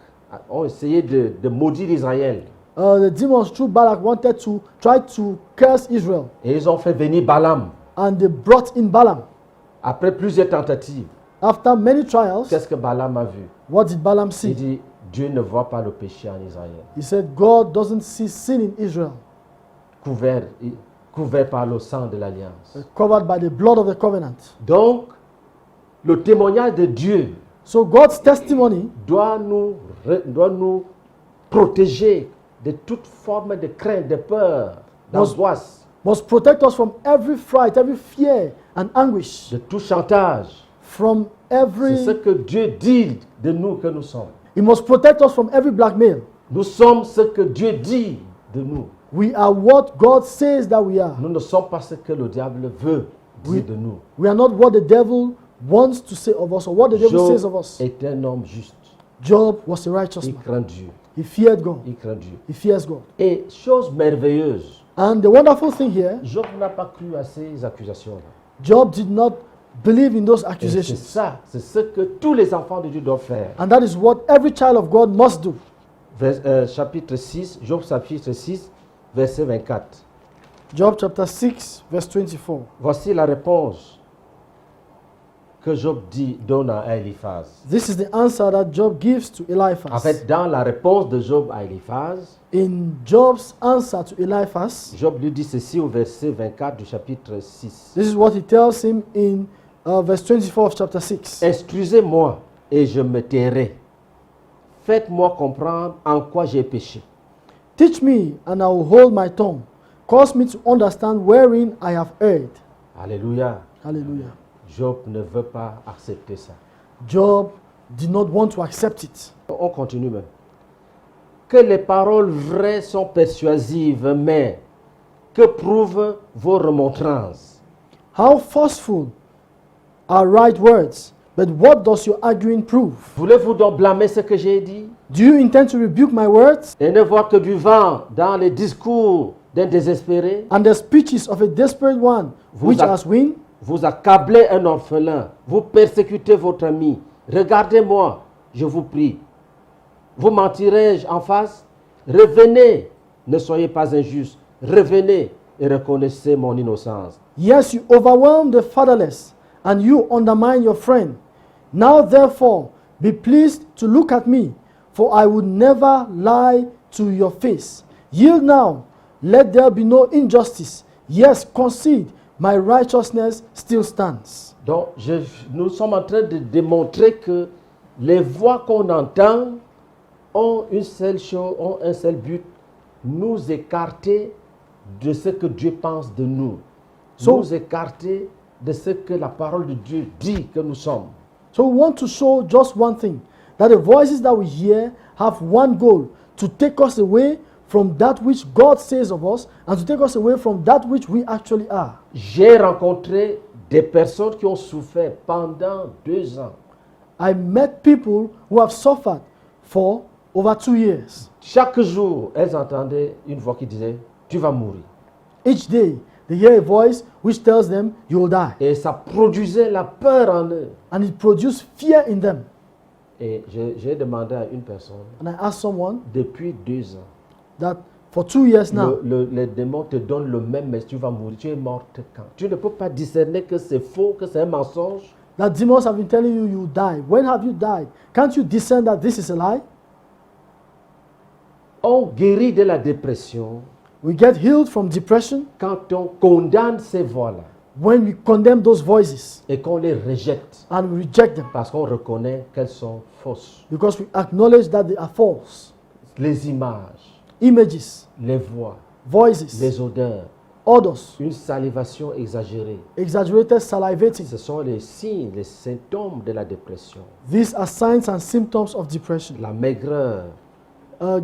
ont essayé de maudire Israël. The demons through Balak wanted to try to curse Israel, Et ils ont fait venir Balaam. and they brought in Balaam. Après plusieurs tentatives, After many trials, qu'est-ce que Balaam a vu? what did Balaam Il see? dit, Dieu ne voit pas le péché en Israël. He said, God doesn't see sin in Israel, Couvert par le sang de l'alliance. covered by the blood of the covenant. Donc, le témoignage de Dieu So God's testimony doit nous protéger de toute forme de crainte, de peur, d'angoisse, must protect us from every fright, every fear and anguish, de tout chantage. from C'est every... ce que Dieu dit de nous que nous sommes. He must protect us from every blackmail. Nous sommes ce que Dieu dit de nous. We are what God says that we are. Nous ne sommes pas ce que le diable veut dire de nous. We are not what the devil wants to say of us or what the devil says of Job us. est un homme juste. Job was a righteous Il man. craint Dieu. He feared God. Il craint Dieu. He fears God. Et chose merveilleuse, And the wonderful thing here, Job n'a pas cru à ces accusations-là. Job did not believe in those Et c'est accusations. ça, c'est ce que tous les enfants de Dieu doivent faire. And that is what every child of God must do. Chapitre 6, Job chapitre 6, verset 24. Job chapter 6, verse 24. Voici la réponse que Job donne à Eliphaz. This is the answer that Job gives to En Eliphaz. fait, dans la réponse de Job à Eliphaz, In Job's answer to Eliphaz, Job lui dit ceci au verset 24 du chapitre 6. this is what he tells him in verse 24 of chapter 6. Instruisez-moi et je me tairai. Faites-moi comprendre en quoi j'ai péché. Teach me, and I will hold my tongue. Cause me to understand wherein I have erred. Alléluia. Hallelujah. Job ne veut pas accepter ça. Job did not want to accept it. On continue même. Que les paroles vraies sont persuasives, mais que prouvent vos remontrances? How forceful are right words, but what does your arguing prove? Voulez-vous donc blâmer ce que j'ai dit Do you intend to rebuke my words et ne voir que du vent dans les discours d'un désespéré? and the speeches of a desperate one, Vous which ac- as wind? Vous accablez un orphelin, vous persécutez votre ami. Regardez-moi, je vous prie. Vous mentirai-je en face? Revenez, ne soyez pas injustes. Revenez et reconnaissez mon innocence. Yes, you overwhelm the fatherless, and you undermine your friend. Now therefore, be pleased to look at me, for I would never lie to your face. Yield now, let there be no injustice. Yes, concede, my righteousness still stands. Donc, nous sommes en train de démontrer que les voix qu'on entend ont une seule chose, ont un seul but, nous écarter de ce que Dieu pense de nous. So- Nous écarter de ce que la parole de Dieu dit que nous sommes. So we want to show just one thing, that the voices that we hear have one goal, to take us away from that which God says of us and to take us away from that which we actually are. J'ai rencontré des personnes qui ont souffert pendant 2 ans. I met people who have suffered for over 2 years. Chaque jour, elles entendaient une voix qui disait « Tu vas mourir ». Each day, they hear a voice which tells them, you will die. Et ça produisait la peur en eux. And it produced fear in them. Et j'ai demandé à une personne, And I asked someone depuis 2 ans, that for 2 years now, les démons te donnent le même message, tu vas mourir, tu es morte quand? Tu ne peux pas discerner que c'est faux, que c'est un mensonge. that demons have been telling you you will die. When have you died? Can't you discern that this is a lie? On guérit de la dépression We get healed from depression quand on condamne ces voix-là when we condemn those voices et qu'on les rejette and we reject them parce qu'on reconnaît qu'elles sont fausses. because we acknowledge that they are false. Les images, Images, les voix, voices, les odeurs, odors, une salivation exagérée. exaggerated salivating. Ce sont les signes, les symptômes de la dépression. These are signs and symptoms of depression. La maigreur,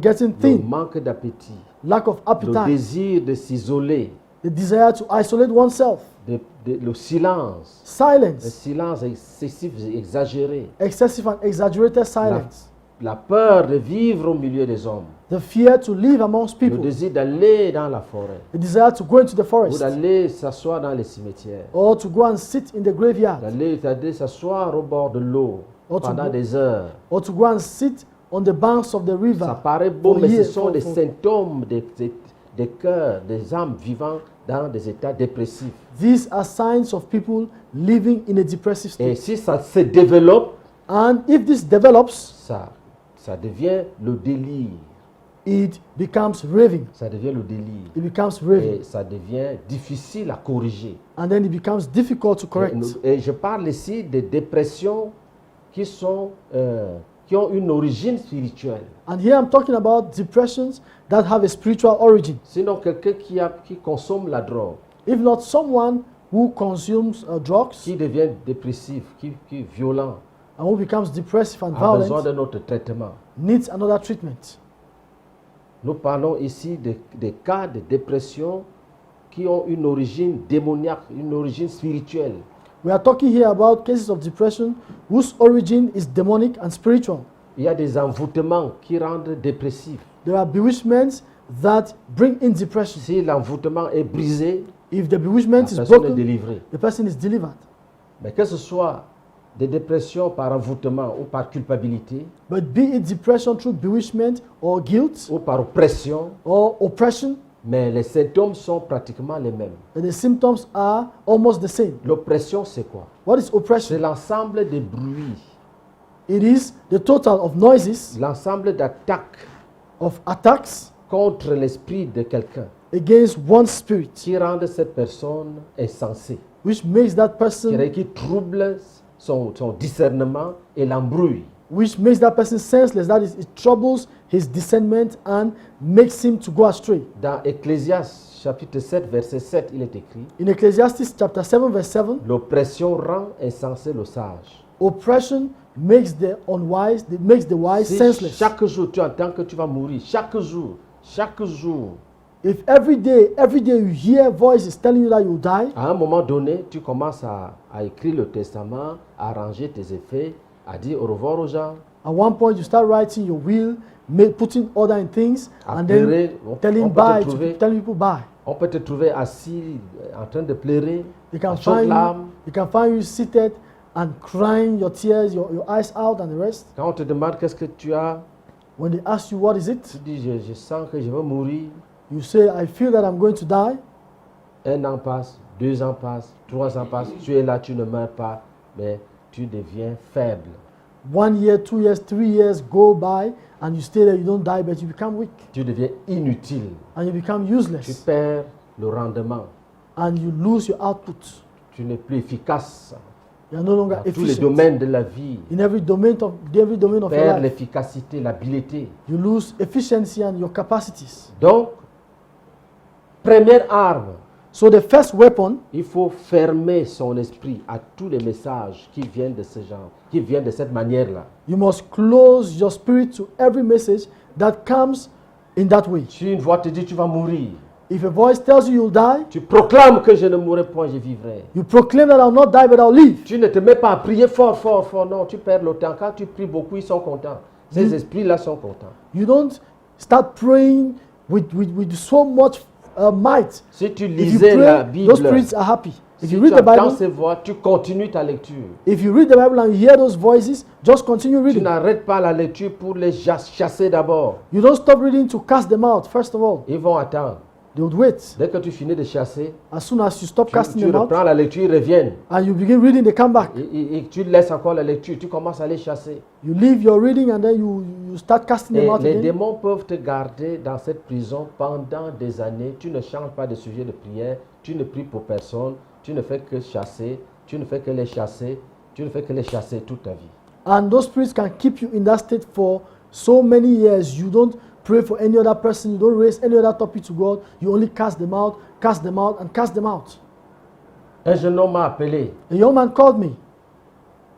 Getting le thin, manque d'appétit, lack of le appetite, désir de s'isoler, the desire to isolate oneself, le silence, le silence, silence excessif et exagéré, excessive and exaggerated silence, la peur de vivre au milieu des hommes, the fear to live amongst le people, désir d'aller dans la forêt, the desire to go into the ou forest, d'aller s'asseoir dans les cimetières, or to go and sit in the graveyard, d'aller s'asseoir au bord de l'eau Or to pendant go- des heures. or to go and sit on the banks of the Ça river. paraît beau, for mais ce years, sont for- des for- symptômes des cœurs, des âmes vivant dans des états dépressifs. These are signs of people living in a depressive Et state. si ça se développe, And if this develops, ça devient le délire. it becomes raving. Ça devient le délire. It becomes raving. Et ça devient difficile à corriger. And then it becomes difficult to correct. Et je parle ici de dépressions qui ont une origine spirituelle. And here I'm talking about depressions that have a spiritual origin. Sinon, quelqu'un qui consomme la drogue, If not someone who consumes drugs qui devient dépressif, qui est violent, and who becomes depressive and a besoin violent, de notre traitement. needs another treatment. Nous parlons ici des cas de dépression qui ont une origine démoniaque, une origine spirituelle. We are talking here about cases of depression whose origin is demonic and spiritual. Il y a des envoûtements qui rendent dépressif. There are bewitchments that bring in depression. Si l'envoûtement est brisé, If the la bewitchment is personne est broken, délivrée. the person is delivered. Mais que ce soit des dépressions par envoûtement ou par culpabilité But be it depression through bewitchment or guilt ou par oppression, or oppression, mais les symptômes sont pratiquement les mêmes. the symptoms are almost the same. L'oppression, c'est quoi? What is C'est oppression? l'ensemble des bruits, It is the total of noises, l'ensemble d'attaques of attacks contre l'esprit de quelqu'un against one's spirit, qui rendent cette personne insensée, which makes that person, qui trouble son discernement et l'embrouille. which makes that person senseless. That is, it troubles his discernment and makes him to go astray. Dans Ecclésiaste chapitre 7, verset 7, il est écrit, In Ecclesiastes chapter 7, verse 7, l'oppression rend insensé le sage. oppression makes the unwise, makes the wise Si senseless. chaque jour tu entends que tu vas mourir, chaque jour, If every day you hear voices telling you that you will die, à un moment donné, tu commences à écrire le testament, à arranger tes effets, à dire au revoir aux gens, at one point you start writing your will, putting order in things, à and pleurer. then telling people bye. On peut te trouver assis en train de pleurer, They can à chaudes larmes. they can find you seated and crying your tears, your eyes out and the rest. Quand on te demande qu'est-ce que tu as, When they ask you what is tu it, dis je sens que je vais mourir. you say, I feel that I'm going to die. 1 an passe, 2 ans passent, 3 ans passent, tu es là, tu ne meurs pas, mais tu deviens faible. 1 year, 2 years, 3 years go by and you stay there, you don't die, but you become weak Tu deviens inutile. and you become Tu useless perds le rendement. and you lose your output. Tu n'es plus efficace You are no longer dans tous les efficient. domaines de la vie. In every domain of your Perdre life, l'efficacité, l'habileté. you lose efficiency and your capacities. Donc, première arme, So the first weapon, il faut fermer son esprit à tous les messages qui viennent de ce genre, qui viennent de cette manière-là. you must close your spirit to every message that comes in that way. Si une voix te dit tu vas mourir, If a voice tells you you'll die, tu proclames que je ne mourrai point, je vivrai. you proclaim that I'll not die but I'll live. Tu ne te mets pas à prier fort, fort, fort. Non, tu perds le temps. Quand tu pries beaucoup, ils sont contents. Ces esprits-là sont contents. You don't start praying with so much might. Si tu If you lisais la pray, Bible, those spirits are happy. If si you tu read the entends Bible, ces voix, tu continues ta lecture. if you read the Bible and you hear those voices, just continue Tu reading. n'arrêtes pas la lecture pour les chasser d'abord. You don't stop reading to cast them out, first of all. Ils vont attendre. They would wait. Dès que tu finis de chasser, As soon as you stop casting tu them out reprends la lecture, ils reviennent. and you begin reading, they come back. Et tu laisses encore la lecture, tu commences à les chasser. You leave your reading and then you start casting Et them out les again. démons peuvent te garder dans cette prison pendant des années. Tu ne changes pas de sujet de prière, tu ne pries pour personne, tu ne fais que chasser, tu ne fais que les chasser, tu ne fais que les chasser toute ta vie. And those spirits can keep you in that state for so many years. You don't pray for any other person. You don't raise any other topic to God. You only cast them out, and cast them out. Un jeune homme m'a appelé. A young man called me.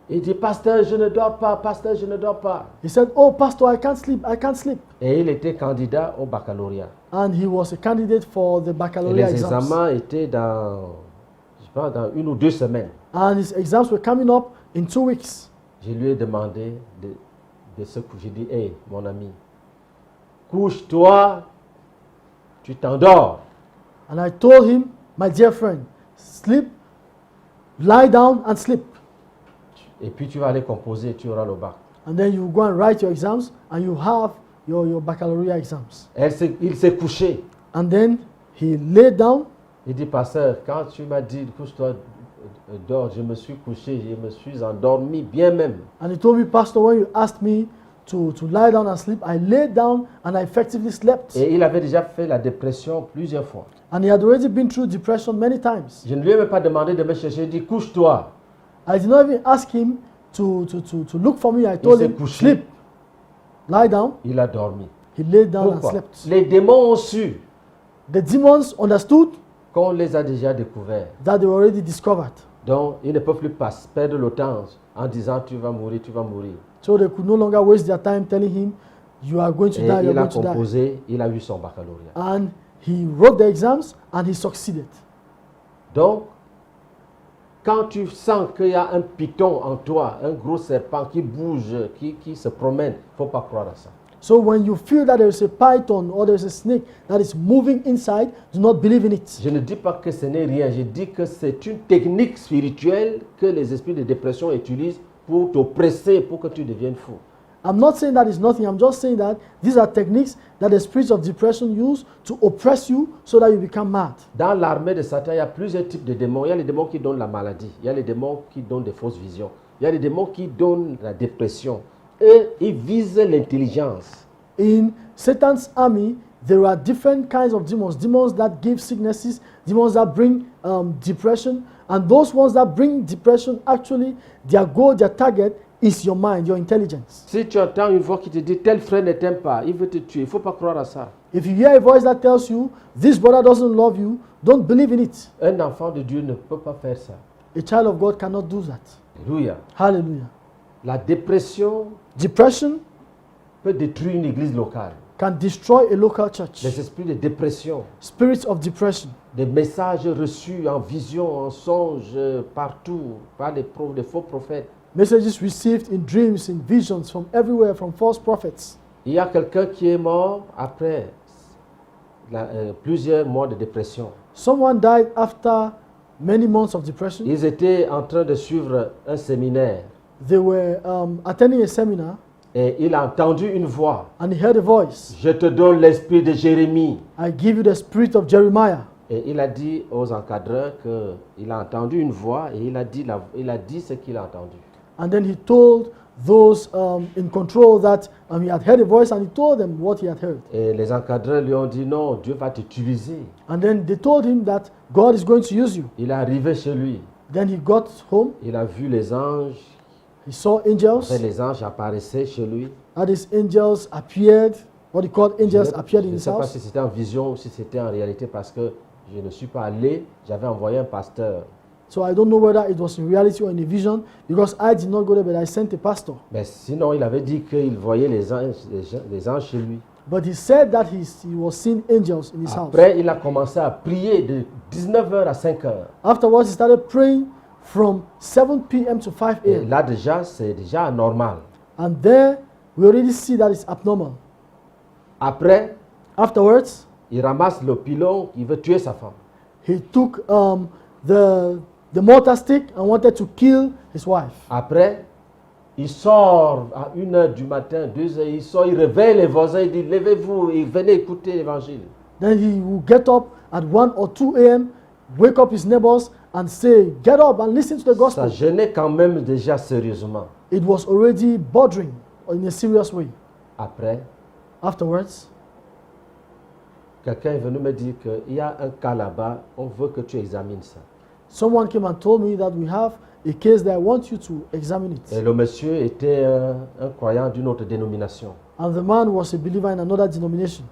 Il dit, pasteur, je ne dors pas, pasteur, je ne dors pas. He said, oh, pastor, I can't sleep. I can't sleep. Et il était candidat au baccalauréat. And he was a candidate for the Et baccalaureate les exams. examens étaient dans, je pense, dans 1 ou 2 semaines. And his exams were coming up in 2 weeks. Je lui ai demandé de se coucher. J'ai dit, hé, mon ami, couche-toi, tu t'endors. And I told him, my dear friend, sleep, lie down and sleep. Et puis tu vas aller composer, tu auras le bac. And then you go and write your exams and you have your baccalaureate exams. Il s'est couché. And then he lay down. Il dit, pasteur, quand tu m'as dit, couche-toi, dors, je me suis couché, je me suis endormi bien même. And he told me, pastor, when you asked me to lie down and sleep, I lay down and I effectively slept. Et il avait déjà fait la dépression plusieurs fois. And he had already been through depression many times. Je ne lui ai même pas demandé de me chercher, il dit, couche-toi. I did not even ask him to look for me. I told s'est him, couché. sleep, lie down. Il a dormi. He lay down and Pourquoi? slept. Les démons ont su The demons understood qu'on les a déjà découverts. that they were already discovered. Donc, ils ne peuvent plus perdre le temps en disant, tu vas mourir, tu vas mourir. So they could no longer waste their time telling him, you are going to Et die, you are il a going to die. composé, il a eu son baccalauréat. And he wrote the exams and he succeeded. Donc, quand tu sens qu'il y a un python en toi, un gros serpent qui bouge, qui se promène, il ne faut pas croire à ça. So when you feel that there is a python or there is a snake that is moving inside, do not believe in it. Je ne dis pas que ce n'est rien, je dis que c'est une technique spirituelle que les esprits de dépression utilisent pour t'oppresser, pour que tu deviennes fou. I'm not saying that is nothing. I'm just saying that these are techniques that the spirits of depression use to oppress you so that you become mad. Dans l'armée de Satan, il y a plusieurs types de démons. Il y a les démons qui donnent la maladie, il y a les démons qui donnent des fausses visions, il y a les démons qui donnent la dépression. Eux, ils visent l'intelligence. In Satan's army, there are different kinds of demons. Demons that give sicknesses, demons that bring depression. And those ones that bring depression, actually, their goal, their target is your mind, your intelligence. Si tu entends une voix qui te dit tel frère ne t'aime pas, il veut te tuer, il ne faut pas croire à ça. If you hear a voice that tells you this brother doesn't love you, don't believe in it. Un enfant de Dieu ne peut pas faire ça. A child of God cannot do that. Alléluia. Hallelujah. La dépression Depression peut détruire une église locale. can destroy a local church. Les esprits de dépression, Spirits of depression, des messages reçus en vision, en songe, partout, par des faux prophètes. messages received in dreams, in visions from everywhere, from false prophets. Il y a quelqu'un qui est mort après plusieurs mois de dépression. Someone died after many months of depression. Ils étaient en train de suivre un séminaire They were attending a seminar et il a entendu une voix. and he heard a voice. Je te donne l'esprit de Jérémie. I give you the spirit of Jeremiah. Et il a dit aux encadreurs qu'il a entendu une voix et il a dit ce qu'il a entendu. And then he told those in control that he had heard a voice, and he told them what he had heard. Et les encadreurs lui ont dit non, Dieu va t'utiliser. And then they told him that God is going to use you. Il est arrivé chez lui. Then he got home. Il a vu les anges. He saw angels. Après, les anges apparaissaient chez lui. And these angels appeared. What he called angels appeared in Je ne his sais pas house. si c'était en vision ou si c'était en réalité parce que je ne suis pas allé. J'avais envoyé un pasteur. So I don't know whether it was in reality or in a vision, because I did not go there, but I sent a pastor. Mais sinon, il avait dit qu'il voyait les anges chez lui. But he said that he was seeing angels in his house. Après, il a commencé à prier de 19h à 5h. Afterwards, he started praying from 7 p.m. to 5 Et a.m. là, déjà, c'est déjà anormal. And there, we already see that it's abnormal. Après, Afterwards, il ramasse le pilon, il veut tuer sa femme. he took the mortar stick and wanted to kill his wife. Après, il sort à 1h du matin, 2h, il sort, il réveille les voisins, il dit levez-vous et venez écouter l'évangile. Then he will get up at 1 or 2 a.m., wake up his neighbors and say, get up and listen to the Ça gospel. gênait quand même déjà sérieusement. It was already bothering in a serious way. Après, Afterwards, quelqu'un est venu me dire qu'il y a un cas là-bas, on veut que tu examines ça. someone came and told me that we have a case that I want you to examine Et it. le monsieur était un croyant d'une autre dénomination. And the man was a believer in another denomination.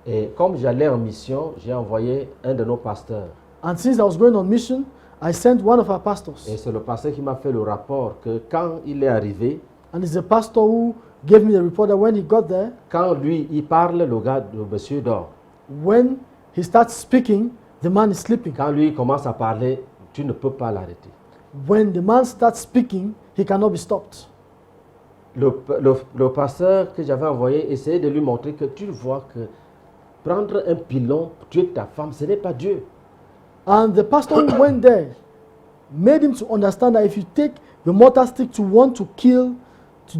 Et comme j'allais en mission, j'ai envoyé un de nos pasteurs. And since I was going on mission, I sent one of our Et pastors. c'est le pasteur qui m'a fait le rapport que quand il est arrivé, And it's the pastor who gave me the report that when he got there, quand lui, il parle, le monsieur dort. when he starts speaking, the man is sleeping. Quand lui il commence à parler, tu ne peux pas l'arrêter. When the man starts speaking, he cannot be stopped. Le pasteur que j'avais envoyé essayait de lui montrer que tu vois que prendre un pilon pour tuer ta femme, ce n'est pas Dieu. And the pastor who went there made him to understand that if you take the mortar stick to want to kill,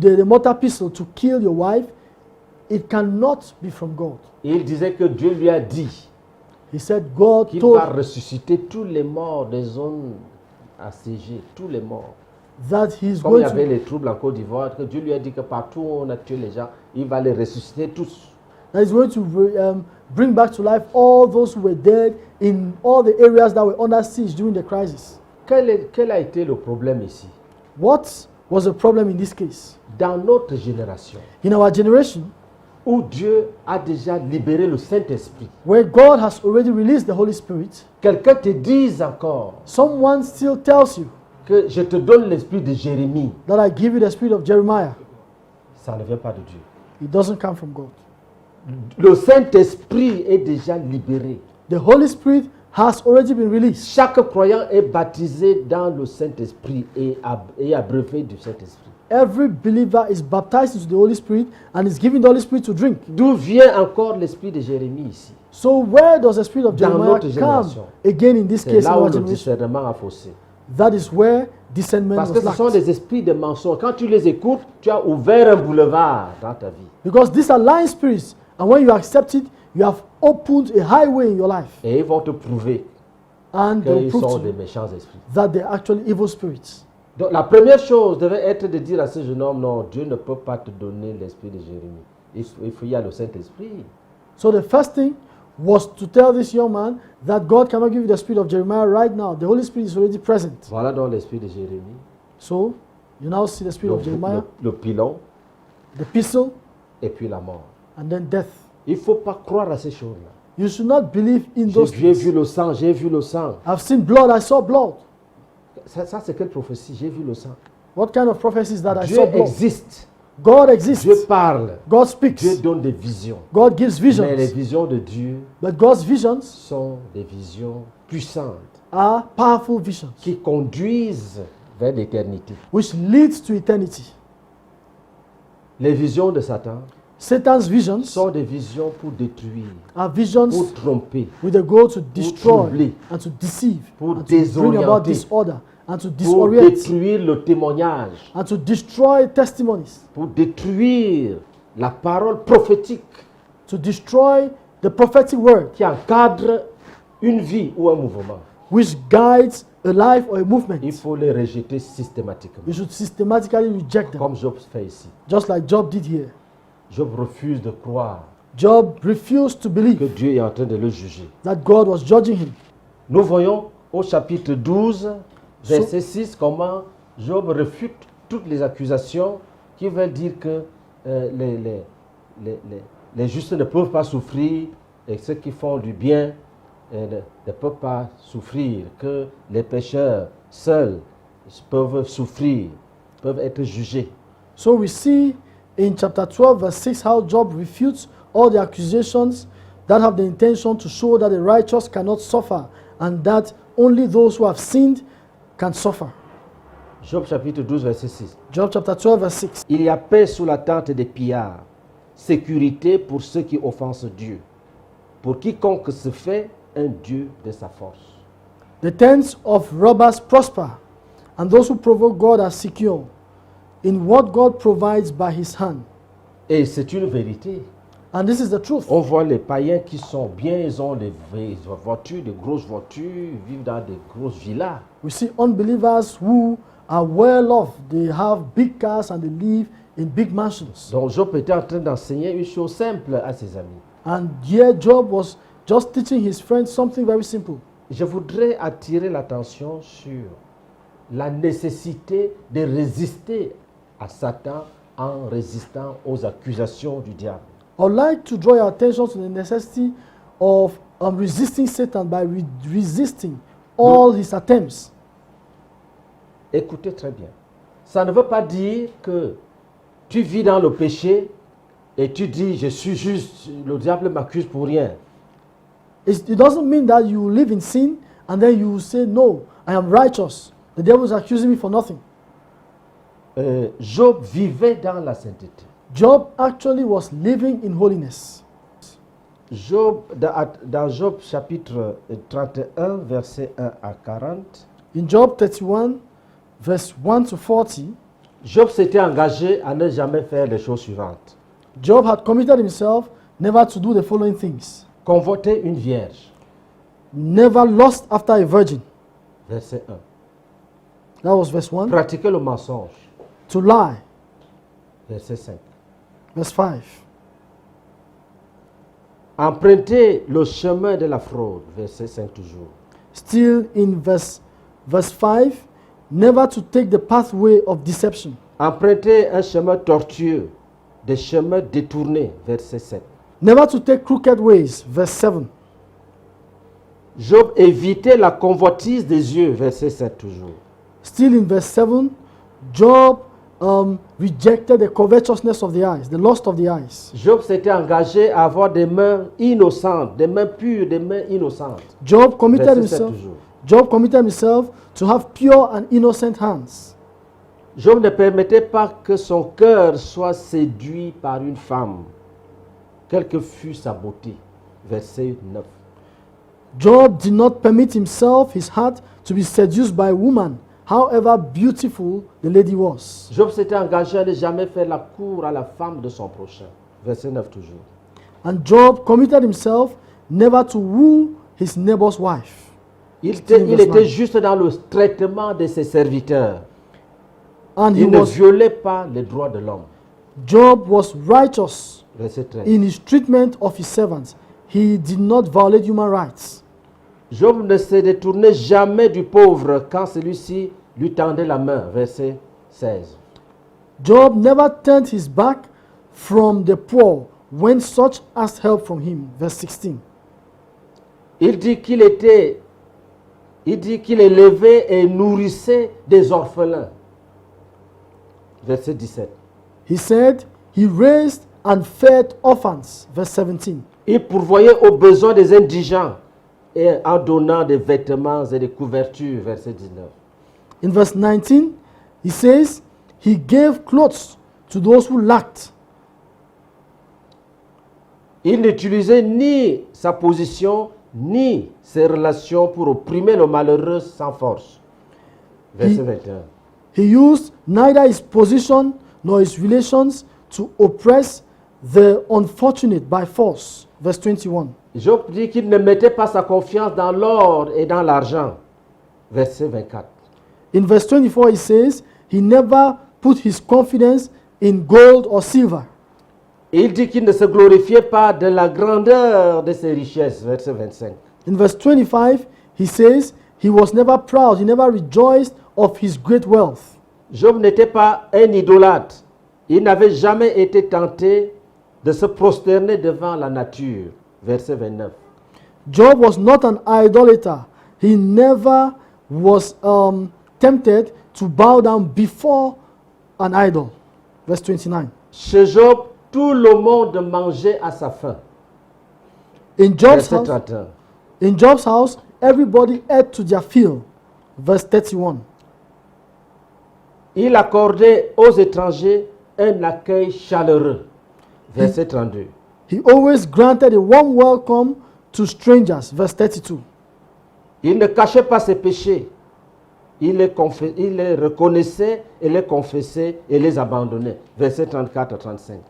the mortar pistol to kill your wife, it cannot be from God. Et il disait que Dieu lui a dit He said God qu'il told va ressusciter tous les morts des zones assiégées, tous les morts. that he's Comme il y going avait to, les troubles en Côte d'Ivoire, que Dieu lui a dit que partout où on a tué les gens, il va les ressusciter tous. that he's going to bring back to life all those who were dead in all the areas that were under siege during the crisis. Quel a été le problème ici? What was the problem in this case? Dans notre génération, In our generation, où Dieu a déjà libéré le Saint-Esprit, where God has already released the Holy Spirit, quelqu'un te dise encore someone still tells you que je te donne l'esprit de Jérémie, that I give you the spirit of Jeremiah. ça ne vient pas de Dieu. It doesn't come from God. Le Saint-Esprit est déjà libéré. The Holy Spirit has already been released. Chaque croyant est baptisé dans le Saint-Esprit et abreuvé du Saint-Esprit. Every believer is baptized into the Holy Spirit and is given the Holy Spirit to drink. D'où vient encore l'esprit de Jérémie ici? So where does the spirit of Dans Jeremiah notre come génération. again in this C'est case in là où our le generation? discernement a faussé. That is where discernment Parce que was ce sont lacked. des esprits de mensonges. Quand tu les écoutes, tu as ouvert un boulevard dans ta vie. Because these are lying spirits, and when you accept it, you have opened a highway in your life, Et ils vont te prouver and they'll qu'ils prove sont to des you méchants esprits. that they're actually evil spirits. Donc la première chose devait être de dire à ce jeune homme, non, Dieu ne peut pas te donner l'esprit de Jérémie. Il faut y aller au Saint-Esprit. So the first thing was to tell this young man that God cannot give you the spirit of Jeremiah right now. The Holy Spirit is already present. Voilà donc l'esprit de Jérémie. So You now see the spirit of Jeremiah, le pilon the pistol, et puis la mort. and then death. Il ne faut pas croire à ces choses-là. You should not believe in those J'ai things. vu le sang, j'ai vu le sang. I've seen blood, I saw blood. Ça c'est quelle prophétie? J'ai vu le sang. What kind of prophecy is that? I Dieu saw blood. existe. God exists. Dieu parle. God speaks. Dieu donne des visions. God gives Mais les visions. visions de Dieu But God's visions sont des visions puissantes are powerful visions qui conduisent vers l'éternité. which leads to eternity. Les visions de Satan Satan's visions sont des visions pour détruire, are visions pour tromper, with the goal to destroy troubler, and to deceive pour and to bring about désorienter, disorder and to pour disorient détruire le témoignage, and to destroy testimonies, pour détruire la parole prophétique to destroy the prophetic word qui encadre une vie ou un mouvement. which guides a life or a movement. Il faut les rejeter systématiquement, You should systematically reject them, comme Job fait ici. just like Job did here. Job refuse de croire Job refused to que believe Dieu est en train de le juger. that God was judging him. Nous voyons au chapitre 12, verset 6, comment Job réfute toutes les accusations qui veulent dire que les justes ne peuvent pas souffrir et ceux qui font du bien ne peuvent pas souffrir, que les pécheurs seuls peuvent souffrir, peuvent être jugés. So we see in chapter 12, verse 6, how Job refutes all the accusations that have the intention to show that the righteous cannot suffer and that only those who have sinned can suffer. Job chapitre 12, verset 6. Job chapter 12, verse 6. Il y a paix sous la tente des pillards, sécurité pour ceux qui offensent Dieu. Pour quiconque se fait un Dieu de sa force. The tents of robbers prosper, and those who provoke God are secure in what God provides by his hand. Et c'est une vérité. And this is the truth. On voit les païens qui sont bien, ils ont des voitures, des grosses voitures, vivent dans des grosses villas. We see unbelievers who are well off. They have big cars and they live in big mansions. Donc Job était en train d'enseigner une chose simple à ses amis. And here Job was just teaching his friends something very simple. Je voudrais attirer l'attention sur la nécessité de résister à Satan en résistant aux accusations du diable. I would like to draw your attention to the necessity of resisting Satan by resisting all his attempts. Écoutez très bien. Ça ne veut pas dire que tu vis dans le péché et tu dis je suis juste, le diable m'accuse pour rien. It doesn't mean that you live in sin and then you say, no, I am righteous. The devil is accusing me for nothing. Job vivait dans la sainteté. Job actually was living in holiness. Job, dans Job chapitre 31, verset 1 à 40, In Job 31, verse 1 to 40, Job s'était engagé à ne jamais faire les choses suivantes. Job had committed himself never to do the following things. Convoiter une vierge, Never lust after a virgin. verset 1. That was verse 1. Pratiquer le mensonge, To lie. verset 5. Verse 5. Emprunter le chemin de la fraude, verset 5 toujours. Still in verse 5, never to take the pathway of deception. Emprunter un chemin tortueux, des chemins détournés, verset 7. Never to take crooked ways. Verse 7. Job évitait la convoitise des yeux, verset 7 toujours. Still in verse 7, Job rejected the covetousness of the eyes, the lust of the eyes. Job s'était engagé à avoir des mains innocentes, des mains pures, des mains innocentes. Job committed Verset 7 himself. toujours. Job committed himself to have pure and innocent hands. Job ne permettait pas que son cœur soit séduit par une femme, quelle que fût sa beauté. Verset 9. Job did not permit himself, his heart, to be seduced by a woman, however beautiful the lady was. Job s'était engagé à ne jamais faire la cour à la femme de son prochain. Verset 9 toujours. And Job committed himself never to woo his neighbor's wife. Il Verse était 9. juste dans le traitement de ses serviteurs. And he Il ne was, violait pas les droits de l'homme. Job was righteous Verset 13. in his treatment of his servants. He did not violate human rights. Job ne se détournait jamais du pauvre quand celui-ci lui tendait la main. Verset 16. Job never turned his back from the poor when such asked help from him. Verse 16. Il dit qu'il élevait et nourrissait des orphelins. Verset 17. He said he raised and fed orphans. Verse 17. Il pourvoyait aux besoins des indigents et en donnant des vêtements et des couvertures. Verset 19. In verse 19, he says he gave clothes to those who lacked. Il n'utilisait ni sa position ni ses relations pour opprimer le malheureux sans force. Verset 21. He used neither his position nor his relations to oppress the unfortunate by force. Verse 21. Job dit qu'il ne mettait pas sa confiance dans l'or et dans l'argent. Verset 24. In verse 24, he says he never put his confidence in gold or silver. Il dit qu'il ne se glorifiait pas de la grandeur de ses richesses. Verset 25. In verse 25, he says he was never proud, he never rejoiced of his great wealth. Job n'était pas un idolâtre. Il n'avait jamais été tenté de se prosterner devant la nature. Verset 29. Job was not an idolater. He never was tempted to bow down before an idol. Verse 29. Chez Job, tout le monde mangeait à sa faim. In Job's Verset house, 31. in Job's house, everybody ate to their fill. Verse 31. Il accordait aux étrangers un accueil chaleureux. Verset 32. He always granted a warm welcome to strangers. Verse 32. Il ne cachait pas ses péchés. Il les reconnaissait et les confessait et les abandonnait. Verset 34 à 35.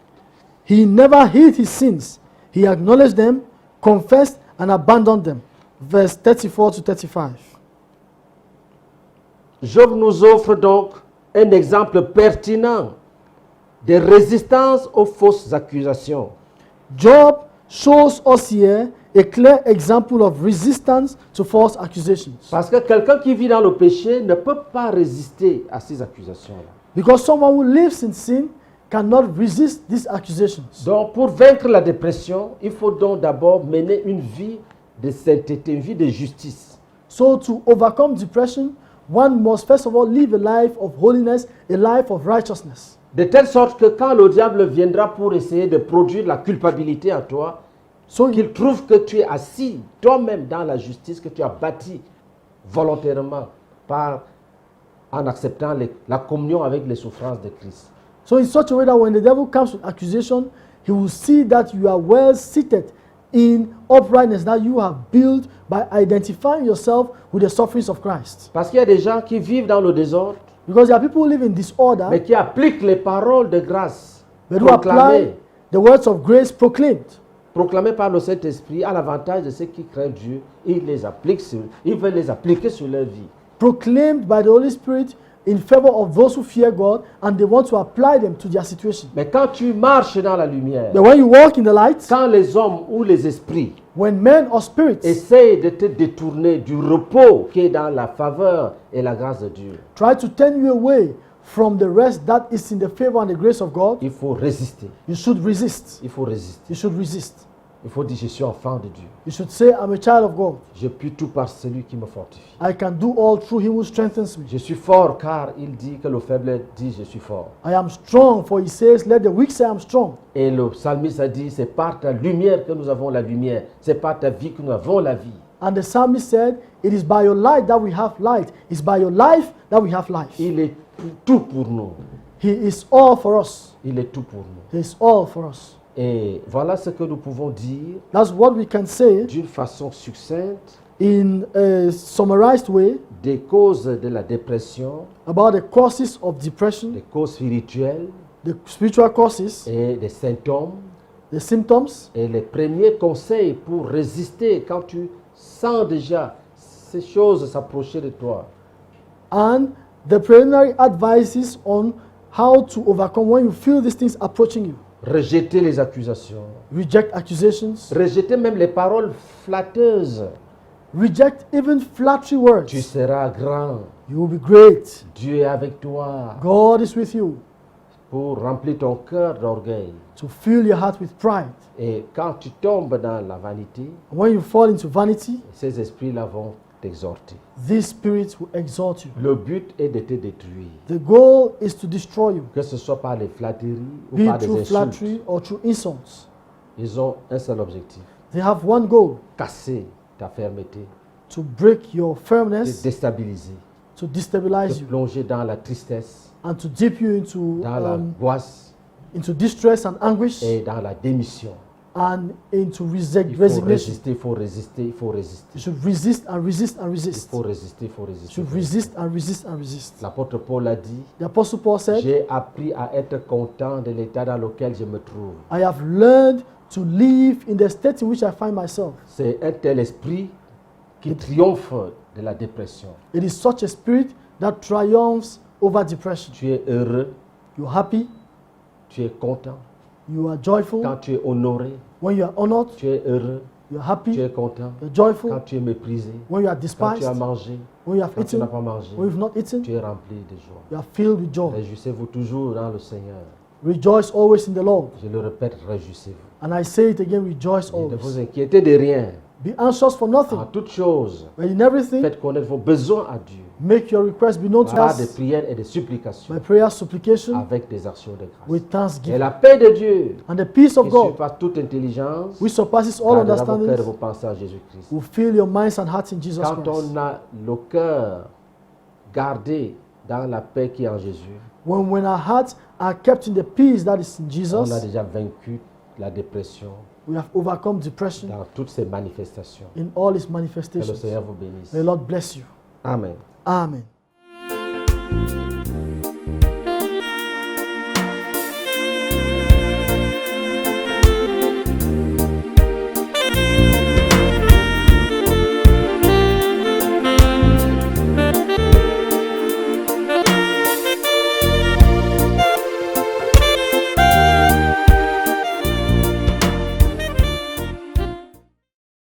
He never hid his sins. He acknowledged them, confessed, and abandoned them. Verse 34 to 35. Job nous offre donc un exemple pertinent de résistance aux fausses accusations. Job shows us here a clear example of resistance to false accusations. Parce que quelqu'un qui vit dans le péché ne peut pas résister à ces accusations-là. Because someone who lives in sin cannot resist these accusations. Donc, pour vaincre la dépression, il faut donc d'abord mener une vie de sainteté, une vie de justice. So to overcome depression, one must first of all live a life of holiness, a life of righteousness. De telle sorte que quand le diable viendra pour essayer de produire la culpabilité en toi, So qu'il trouve que tu es assis toi-même dans la justice que tu as bâtie volontairement en acceptant la communion avec les souffrances de Christ. So in such a way that when the devil comes with accusation, he will see that you are well seated in uprightness that you have built by identifying yourself with the sufferings of Christ. Parce qu'il y a des gens qui vivent dans le désordre, Because there are people who live in disorder, mais qui appliquent les paroles de grâce but who apply the words of grace proclaimed. Proclamées par le Saint-Esprit à l'avantage de ceux qui craignent Dieu. Ils veulent les appliquer sur leur vie. Proclaimed by the Holy Spirit in favor of those who fear God, and they want to apply them to their situation. Mais quand tu marches dans la lumière, But when you walk in the light, quand les hommes ou les esprits when men or spirits essayent de te détourner du repos qui est dans la faveur et la grâce de Dieu, try to turn you away from the rest that is in the favor and the grace of God, il faut résister. you should resist. Il faut résister. You should resist. Il faut dire, je suis enfant de Dieu. You should say, I'm a child of God. Je puis tout par celui qui me fortifie. I can do all through him who strengthens me. Je suis fort car il dit que le faible dit, je suis fort. I am strong, for he says, let the weak say I'm strong. Et le psalmiste a dit, c'est par ta lumière que nous avons la lumière. C'est par ta vie que nous avons la vie. And the psalmist said, it is by your light that we have light. It's by your life that we have life. Il est tout pour nous. He is all for us. Il est tout pour nous. He is all for us. Et voilà ce que nous pouvons dire That's what we can say d'une façon succincte in a summarized way des causes de la dépression, about the causes of depression, des causes spirituelles the spiritual causes, et des symptômes the symptoms, et les premiers conseils pour résister quand tu sens déjà ces choses s'approcher de toi. and the preliminary advices on how to overcome when you feel these things approaching you. Rejeter les accusations, Reject accusations. rejeter même les paroles flatteuses. Reject even flattery Tu words. seras grand, You will be great. Dieu est avec toi God is with you pour remplir ton cœur d'orgueil. to fill your heart with pride. Et quand tu tombes dans la vanité, When you fall into vanity, ces esprits-là vont t'exhorter. these spirits will exalt you. Le but est de te détruire, The goal is to destroy you, que ce soit par les flatteries ou be par it des through insultes. flattery or through insults. Ils ont un seul objectif, They have one goal: casser ta fermeté, to break your te firmness, déstabiliser, to te destabilize you, plonger dans la tristesse, and to dip you dans la boisse into distress and anguish et dans la démission. and into Il faut resignation. résister, il faut résister, il faut résister. You should resist and resist and Il resist. faut résister, il faut You résister. should resist and resist and resist. L'apôtre Paul a dit, The Apostle Paul said, j'ai appris à être content de l'état dans lequel je me trouve. I have learned to live in the state in which I find myself. C'est un tel esprit qui triomphe de la dépression. It is such a spirit that triumphs over depression. Tu es heureux, You're happy, tu es content. you are joyful. Quand tu es honoré, When you are honored, tu es heureux, you're tu happy, es content. you're joyful. Quand tu es méprisé, When you are quand despised, tu as mangé, when you have quand tu n'as eaten, pas mangé, when you've not eaten, tu es rempli de joie. you are filled with joy. Réjouissez-vous toujours dans le Seigneur. Rejoice always in the Lord. Je le répète, réjouissez-vous. And I say it again, rejoice Et ne vous always. inquiétez de rien. Be anxious for En nothing, toute chose, but in everything, faites connaître vos besoins à Dieu make your requests be known to par des us prières et des supplications by prayer, supplication, avec des actions de grâce. with Et thanksgiving. la paix de Dieu, And the peace of qui God, surpasse toute intelligence, which surpasses all gardera vos cœurs et understanding, vos pensées en Jésus-Christ. will fill your minds and hearts in Jesus Quand Christ. on a le cœur gardé dans la paix qui est en Jésus, When our hearts are kept in the peace that is in on a Jesus, déjà vaincu la dépression we have overcome depression dans toutes ses manifestations. in all its Que le manifestations. Seigneur vous bénisse. May the Lord bless you. Amen. Amen.